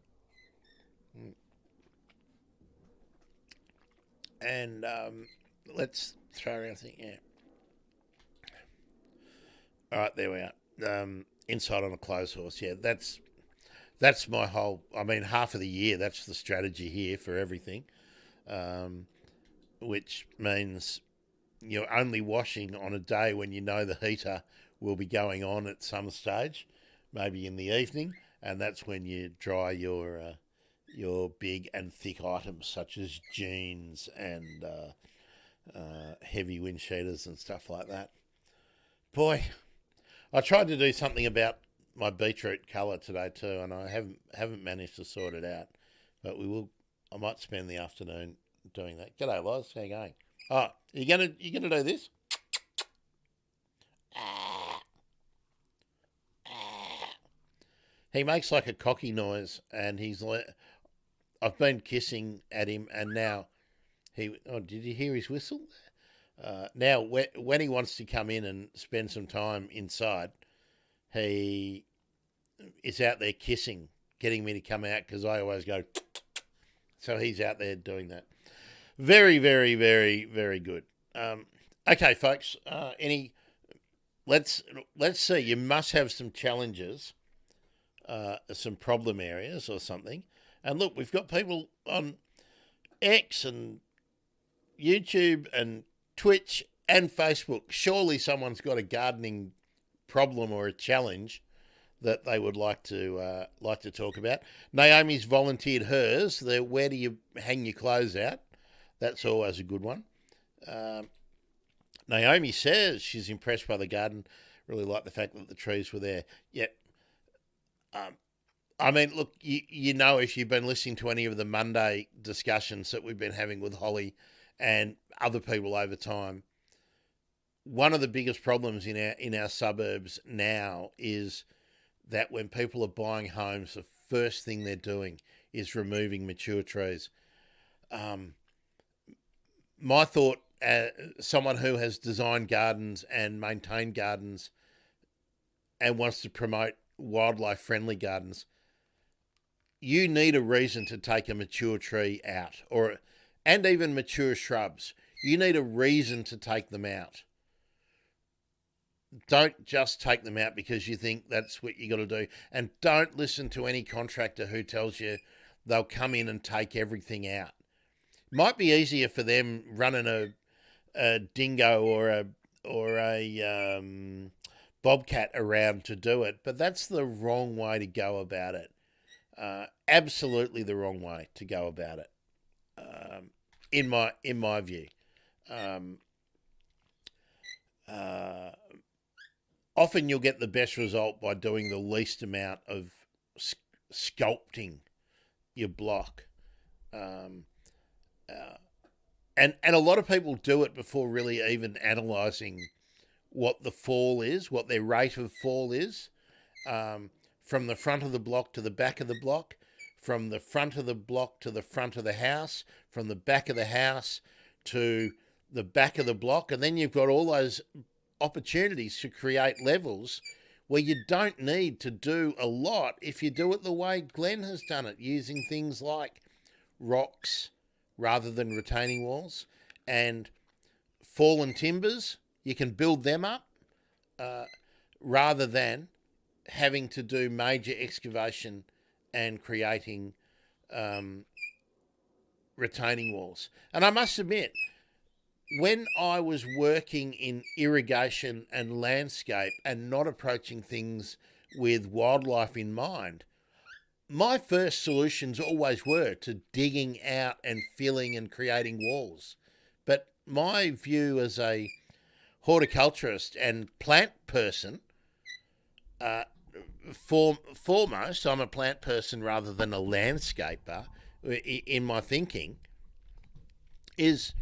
And let's throw around thing. Yeah. All right, there we are. Inside on a clothes horse. Yeah, that's my whole. I mean, half of the year. That's the strategy here for everything, which means you're only washing on a day when you know the heater will be going on at some stage, maybe in the evening, and that's when you dry your big and thick items such as jeans and heavy wind cheaters and stuff like that. Boy, I tried to do something about my beetroot colour today too, and I haven't managed to sort it out. But we will. I might spend the afternoon doing that. G'day, Loz. How you going? Oh, you gonna do this? He makes like a cocky noise, and I've been kissing at him, and now did you hear his whistle? Now, when he wants to come in and spend some time inside, he is out there kissing, getting me to come out because I always go. So he's out there doing that. Very, very, very, very good. Okay, folks. Let's see. You must have some challenges, some problem areas or something. And look, we've got people on X and YouTube and Twitch and Facebook. Surely someone's got a gardening problem or a challenge that they would like to talk about. Naomi's volunteered hers. Where do you hang your clothes out? That's always a good one. Naomi says she's impressed by the garden. Really like the fact that the trees were there. Yeah. I mean, look, you know, if you've been listening to any of the Monday discussions that we've been having with Holly and other people over time, one of the biggest problems in our suburbs now is that when people are buying homes, the first thing they're doing is removing mature trees. My thought, someone who has designed gardens and maintained gardens and wants to promote wildlife-friendly gardens, you need a reason to take a mature tree out, and even mature shrubs. You need a reason to take them out. Don't just take them out because you think that's what you got to do. And don't listen to any contractor who tells you they'll come in and take everything out. Might be easier for them running a dingo or a bobcat around to do it, but that's the wrong way to go about it. Absolutely the wrong way to go about it. In my view. Often you'll get the best result by doing the least amount of sculpting your block. And a lot of people do it before really even analysing what the fall is, what their rate of fall is, from the front of the block to the back of the block, from the front of the block to the front of the house, from the back of the house to the back of the block. And then you've got all those opportunities to create levels where you don't need to do a lot if you do it the way Glenn has done it, using things like rocks rather than retaining walls, and fallen timbers, you can build them up rather than having to do major excavation and creating retaining walls. And I must admit, when I was working in irrigation and landscape and not approaching things with wildlife in mind, my first solutions always were to digging out and filling and creating walls. But my view as a horticulturist and plant person, foremost, I'm a plant person rather than a landscaper in my thinking, is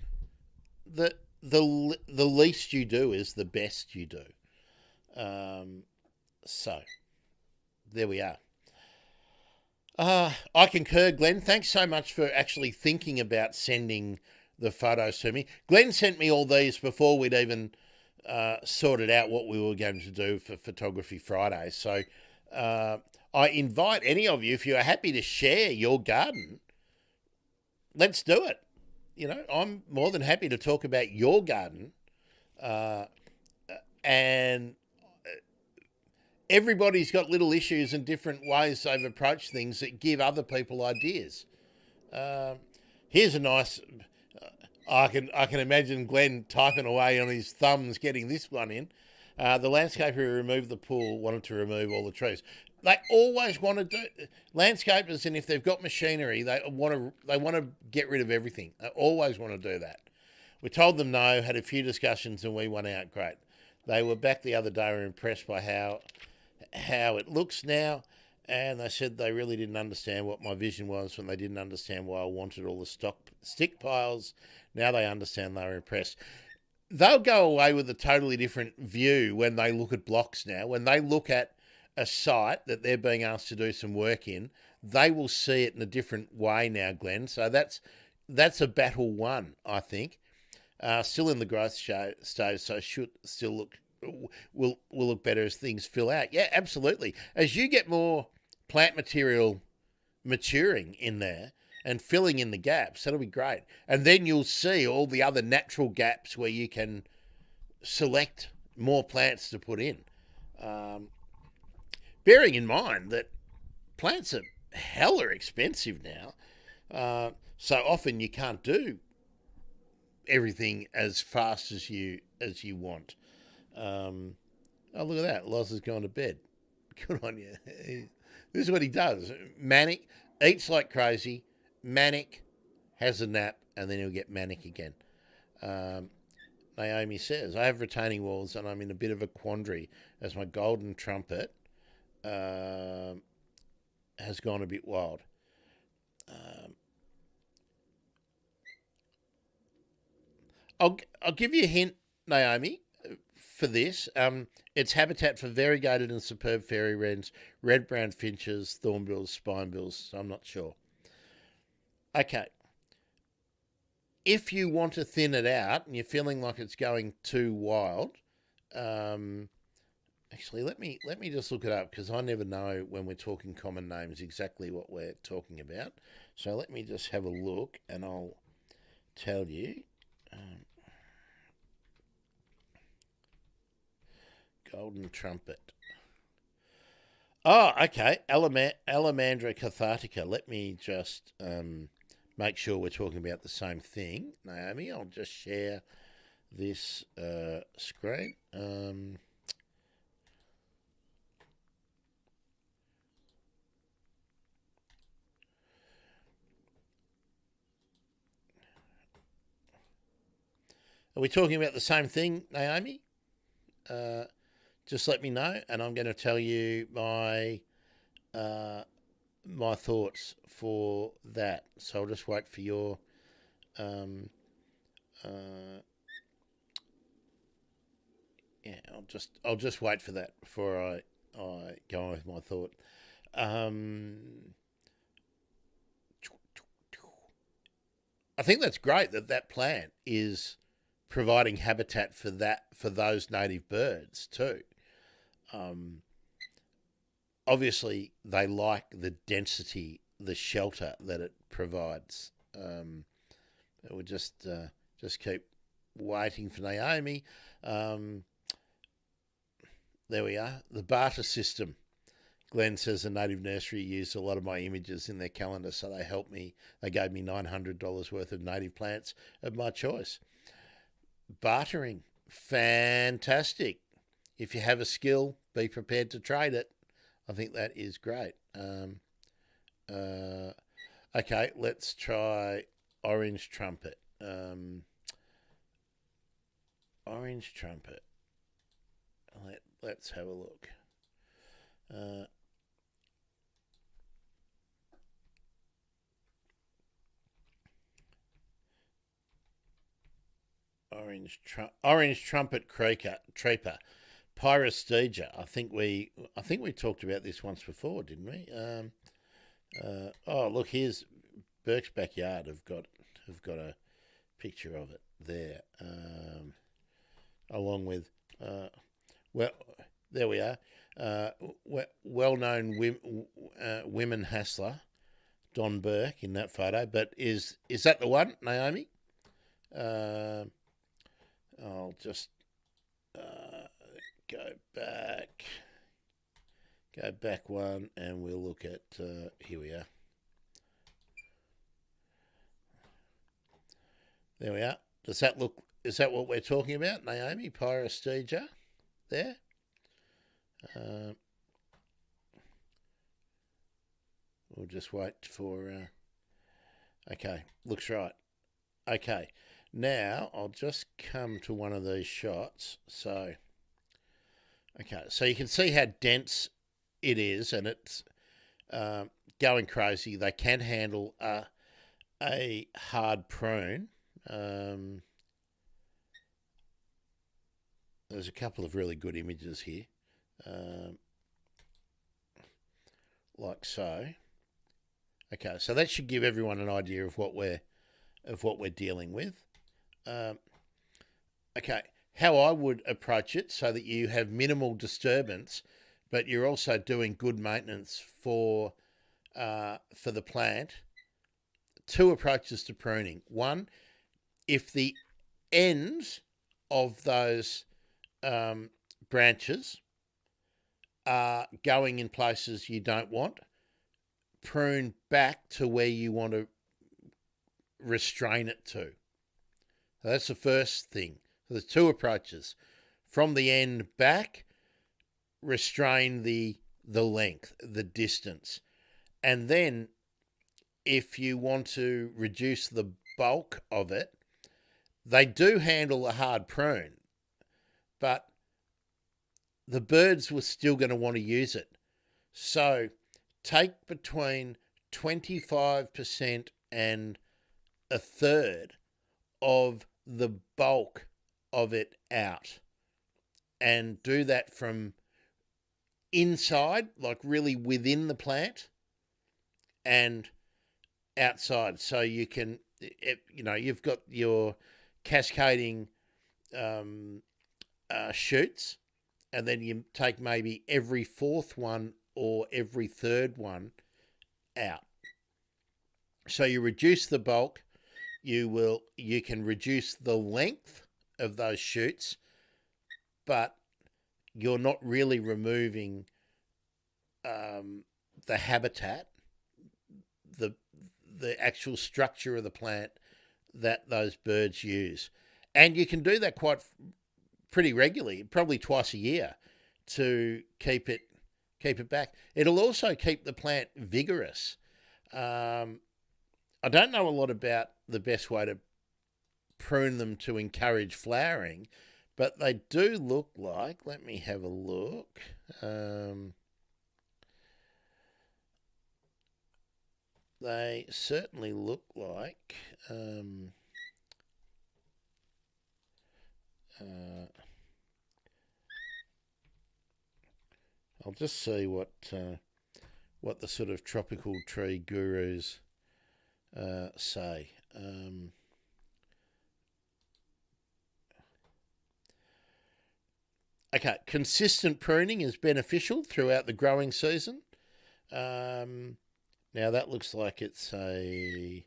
that the least you do is the best you do. So there we are. I concur, Glenn. Thanks so much for actually thinking about sending the photos to me. Glenn sent me all these before we'd even sorted out what we were going to do for Photography Friday. So I invite any of you, if you're happy to share your garden, let's do it. You know, I'm more than happy to talk about your garden. And everybody's got little issues and different ways they've approached things that give other people ideas. Here's a nice... I can imagine Glenn typing away on his thumbs getting this one in. The landscaper who removed the pool wanted to remove all the trees. They always want to do landscapers, and if they've got machinery, they want to get rid of everything. They always want to do that. We told them no, had a few discussions, and we won out. Great. They were back the other day, were impressed by how it looks now, and they said they really didn't understand what my vision was when they didn't understand why I wanted all the stick piles. Now they understand, they were impressed. They'll go away with a totally different view when they look at blocks now. When they look at a site that they're being asked to do some work in, they will see it in a different way now, Glenn. So that's a battle won, I think. Still in the growth stage, so should still will look better as things fill out. Yeah, absolutely. As you get more plant material maturing in there and filling in the gaps, that'll be great. And then you'll see all the other natural gaps where you can select more plants to put in. Bearing in mind that plants are hella expensive now, so often you can't do everything as fast as you want. Oh, look at that. Loz has gone to bed. Good on you. This is what he does. Manic, eats like crazy, manic, has a nap, and then he'll get manic again. Naomi says, I have retaining walls and I'm in a bit of a quandary as my golden trumpet has gone a bit wild. I'll give you a hint, Naomi, for this. It's habitat for variegated and superb fairy wrens, red-brown finches, thornbills, spinebills. So I'm not sure. Okay. If you want to thin it out and you're feeling like it's going too wild, actually, let me just look it up because I never know when we're talking common names exactly what we're talking about. So let me just have a look and I'll tell you. Golden trumpet. Oh, okay. Alamandra cathartica. Let me just make sure we're talking about the same thing, Naomi. I'll just share this screen. Are we talking about the same thing, Naomi? Just let me know, and I'm going to tell you my thoughts for that. So I'll just wait for your I'll just wait for that before I go on with my thought. I think that's great that plant is providing habitat for those native birds too. Obviously, they like the density, the shelter that it provides. We're just Just keep waiting for Naomi. There we are. The barter system. Glenn says the Native Nursery used a lot of my images in their calendar, so they helped me. They gave me $900 worth of native plants of my choice. Bartering. Fantastic. If you have a skill, be prepared to trade it. I think that is great. Okay, let's try Orange Trumpet. Orange Trumpet. Let's have a look. Orange Trumpet Creeper. Pyrostega. I think we talked about this once before, didn't we? Oh, look, here's Burke's Backyard. Have got a picture of it there, along with well, there we are. Well-known women hassler, Don Burke, in that photo. But is that the one, Naomi? I'll just go back one, and we'll look at here we are. There we are. Does that look? Is that what we're talking about, Naomi? Pyrostega there. We'll just wait for. Okay, looks right. Okay, now I'll just come to one of these shots. So, okay, so you can see how dense it is, and it's going crazy. They can handle a hard prune. There's a couple of really good images here, like so. Okay, so that should give everyone an idea of what we're dealing with. Okay, how I would approach it so that you have minimal disturbance, but you're also doing good maintenance for the plant. Two approaches to pruning. One, if the ends of those branches are going in places you don't want, prune back to where you want to restrain it to. So that's the first thing. So there's two approaches. From the end back, restrain the length, the distance. And then if you want to reduce the bulk of it, they do handle a hard prune, but the birds were still going to want to use it. So take between 25% and a third of the bulk of it out, and do that from inside, like really within the plant, and outside. So you can, you've got your cascading shoots, and then you take maybe every fourth one or every third one out. So you reduce the bulk, you can reduce the length of those shoots, but you're not really removing the habitat, the actual structure of the plant that those birds use. And you can do that pretty regularly, probably twice a year, to keep it back. It'll also keep the plant vigorous. I don't know a lot about the best way to prune them to encourage flowering, but they do look like, let me have a look. They certainly look like I'll just see what the sort of tropical tree gurus say. Okay, consistent pruning is beneficial throughout the growing season. Now that looks like it's a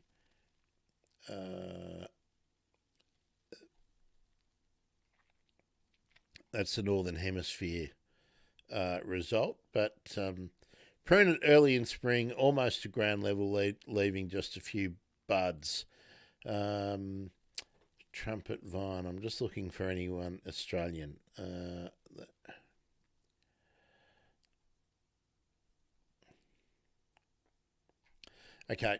That's the Northern Hemisphere result. But prune it early in spring, almost to ground level, leaving just a few buds. Trumpet vine. I'm just looking for anyone Australian. Okay.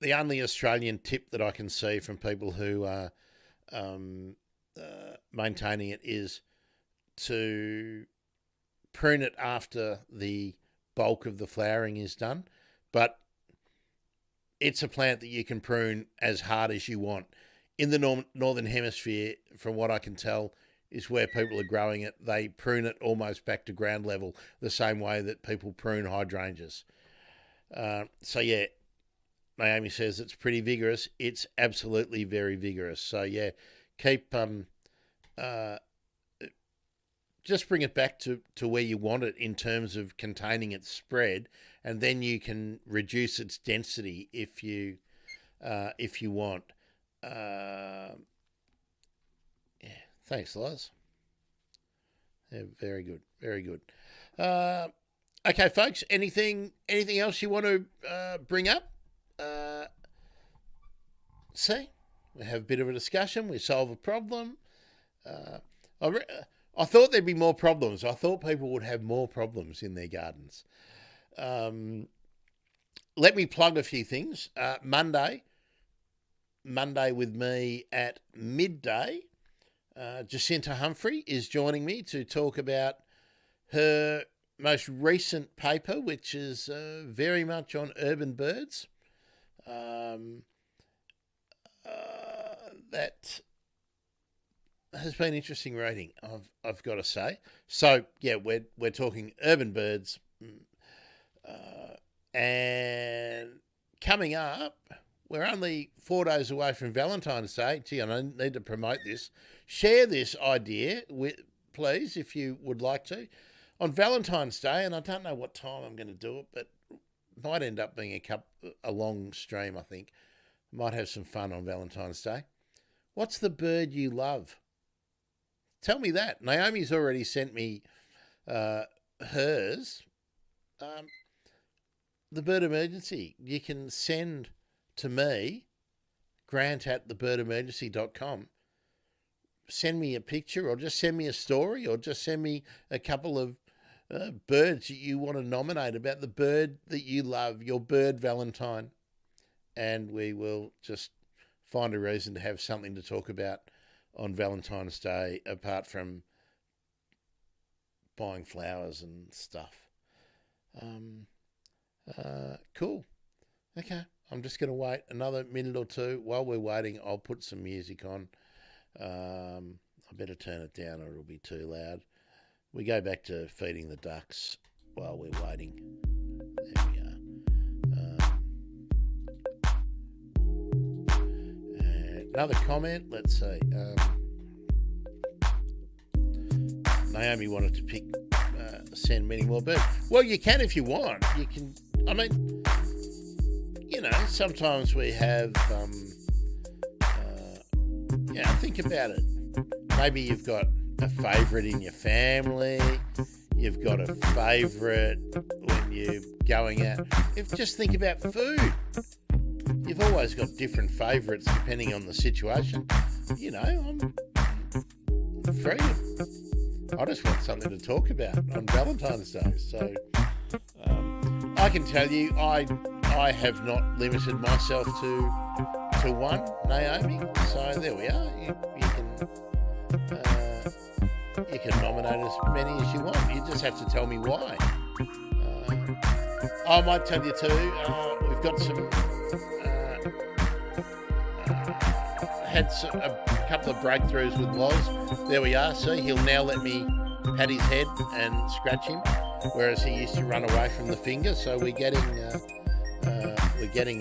The only Australian tip that I can see from people who are maintaining it is to prune it after the bulk of the flowering is done. But it's a plant that you can prune as hard as you want. In the Northern Hemisphere, from what I can tell, is where people are growing it. They prune it almost back to ground level, the same way that people prune hydrangeas. So, yeah, Naomi says it's pretty vigorous. It's absolutely very vigorous. So, yeah, keep... just bring it back to where you want it in terms of containing its spread, and then you can reduce its density if you want. Yeah, thanks, Loz. Yeah, very good, very good. Okay, folks. Anything else you want to bring up? See, we have a bit of a discussion. We solve a problem. I thought there'd be more problems. I thought people would have more problems in their gardens. Let me plug a few things. Monday with me at midday, Jacinta Humphrey is joining me to talk about her most recent paper, which is very much on urban birds. That has been interesting reading, I've got to say. So yeah, we're talking urban birds, and coming up, we're only 4 days away from Valentine's Day. Gee, I need to promote this. Share this idea please, if you would like to, on Valentine's Day. And I don't know what time I'm going to do it, but it might end up being a long stream. I think might have some fun on Valentine's Day. What's the bird you love? Tell me that. Naomi's already sent me hers. The Bird Emergency. You can send to me, grant@thebirdemergency.com. Send me a picture, or just send me a story, or just send me a couple of birds that you want to nominate about the bird that you love, your bird Valentine. And we will just find a reason to have something to talk about on Valentine's Day, apart from buying flowers and stuff. Cool. Okay, I'm just going to wait another minute or two. While we're waiting, I'll put some music on. I better turn it down or it'll be too loud. We go back to feeding the ducks while we're waiting. There we are. Another comment, let's see. Naomi wanted to send many more birds. Well, you can if you want. You can, I mean, sometimes we have, think about it. Maybe you've got a favourite in your family. You've got a favourite when you're going out. Just think about food. You've always got different favourites depending on the situation. I'm free. I just want something to talk about on Valentine's Day. So I can tell you, I have not limited myself to one, Naomi. So there we are. You can nominate as many as you want. You just have to tell me why. I might tell you too. We've got some. Had a couple of breakthroughs with Loz. There we are. See, he'll now let me pat his head and scratch him, whereas he used to run away from the finger. So we're getting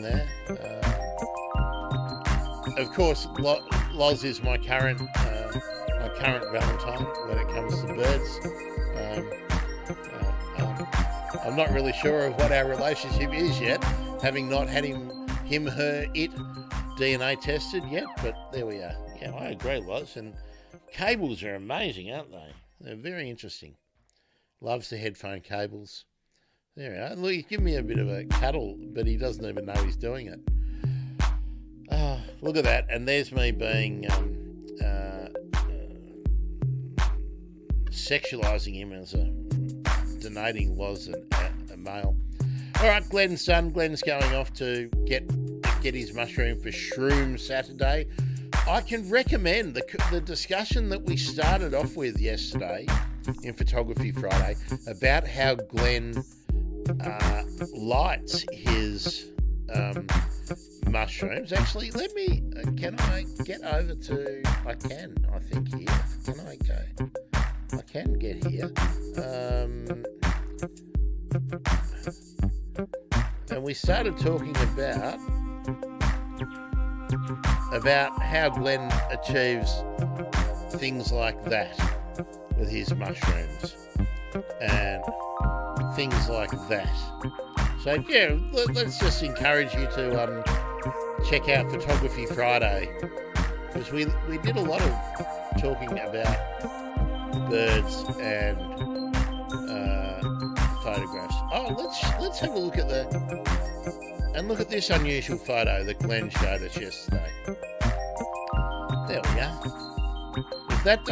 there. Of course, Loz is my current Valentine when it comes to birds. I'm not really sure of what our relationship is yet, having not had him, her, it DNA tested yet, but there we are. Yeah, I agree, Loz, and cables are amazing, aren't they? They're very interesting. Loves the headphone cables. There we are. Look, he's giving me a bit of a cuddle, but he doesn't even know he's doing it. Oh, look at that. And there's me being sexualising him as denoting was a male. All right, Glenn's done. Glenn's going off to get his mushroom for Shroom Saturday. I can recommend the discussion that we started off with yesterday in Photography Friday about how Glenn lights his mushrooms. Actually, can I get over to, I think here. Can I go? I can get here. And we started talking about how Glenn achieves things like that with his mushrooms and things like that. So yeah, let's just encourage you to check out Photography Friday, because we did a lot of talking about birds and photographs. Oh, let's have a look at look at this unusual photo that Glenn showed us yesterday. There we go. If that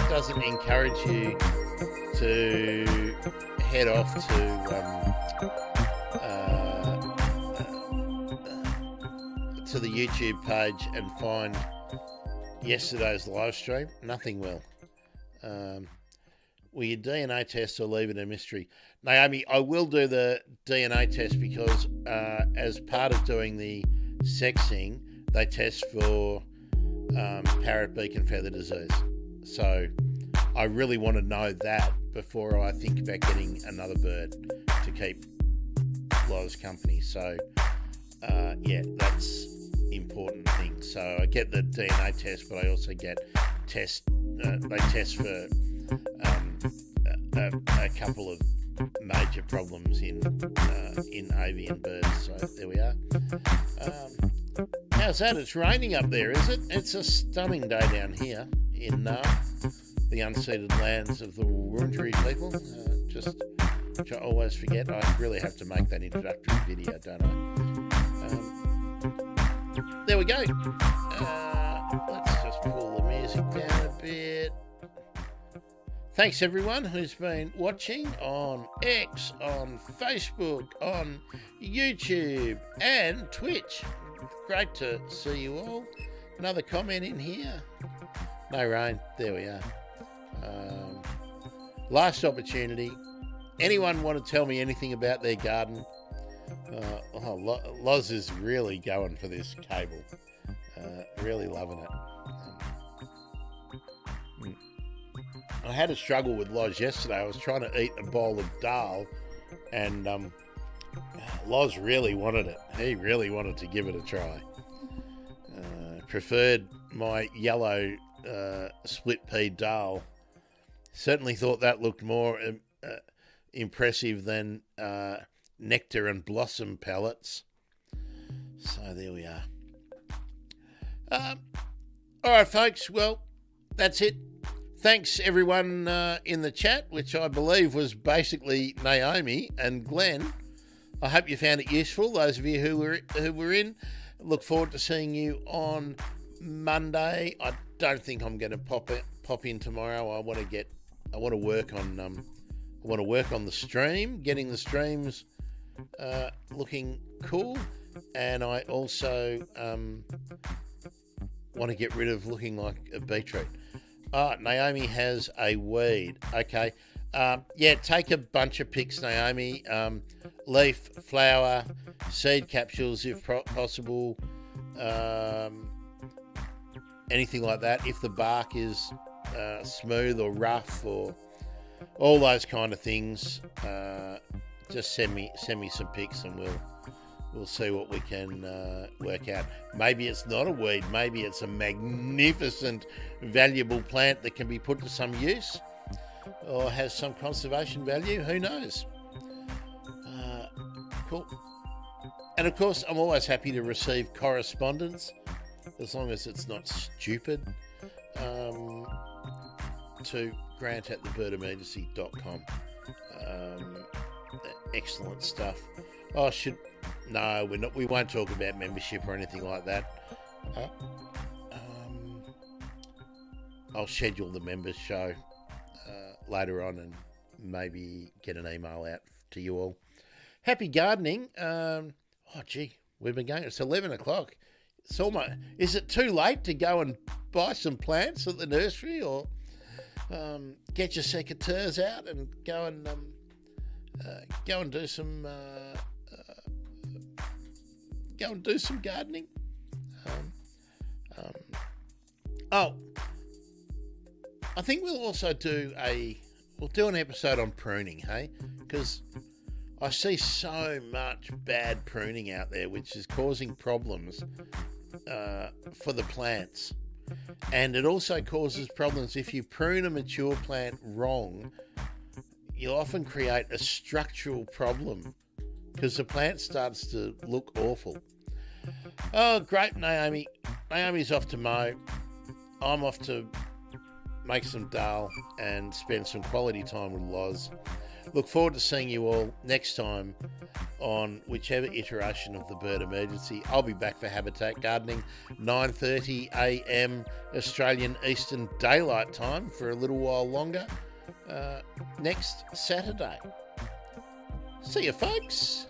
doesn't encourage you to head off to the YouTube page and find yesterday's live stream, nothing will. Will you DNA test or leave it a mystery? Naomi, I will do the DNA test because as part of doing the sexing, they test for parrot beak and feather disease. So I really want to know that before I think about getting another bird to keep Loz company. So yeah, that's important thing. So I get the DNA test, but I also get they test for a couple of major problems in avian birds. So there we are. How's that? It's raining up there, is it? It's a stunning day down here in the unceded lands of the Wurundjeri people. Which I always forget. I really have to make that introductory video, don't I? There we go. Let's just pull the music down a bit. Thanks everyone who's been watching on X, on Facebook, on YouTube and Twitch. Great to see you all. Another comment in here. No rain. There we are. Last opportunity. Anyone want to tell me anything about their garden? Loz is really going for this cable. Really loving it. I had a struggle with Loz yesterday. I was trying to eat a bowl of dal, and Loz really wanted it. He really wanted to give it a try. Preferred my yellow split pea dal. Certainly thought that looked more impressive than nectar and blossom pellets. So there we are. All right, folks. Well, that's it. Thanks, everyone in the chat, which I believe was basically Naomi and Glenn. I hope you found it useful. Those of you who were in, look forward to seeing you on Monday. I don't think I'm going to pop in tomorrow. I want to work on the stream, getting the streams looking cool, and I also want to get rid of looking like a beetroot. Naomi has a weed. Okay. Yeah, take a bunch of pics, Naomi. Leaf, flower, seed capsules if possible. Anything like that. If the bark is smooth or rough or all those kind of things, just send me some pics and we'll see what we can work out. Maybe it's not a weed. Maybe it's a magnificent, valuable plant that can be put to some use or has some conservation value. Who knows? Cool. And of course, I'm always happy to receive correspondence as long as it's not stupid, to grant@thebirdemergency.com. Excellent stuff. Oh, no, we're not. We won't talk about membership or anything like that. I'll schedule the members show later on and maybe get an email out to you all. Happy gardening. We've been going. It's 11 o'clock. It's almost. Is it too late to go and buy some plants at the nursery, or get your secateurs out and go and do some gardening? I think we'll also do an episode on pruning, hey? Because I see so much bad pruning out there, which is causing problems for the plants. And it also causes problems if you prune a mature plant wrong. You'll often create a structural problem because the plant starts to look awful. Oh, great, Naomi. Naomi's off to mow. I'm off to make some dal and spend some quality time with Loz. Look forward to seeing you all next time on whichever iteration of the Bird Emergency. I'll be back for Habitat Gardening, 9:30 a.m. Australian Eastern Daylight Time for a little while longer next Saturday. See you, folks.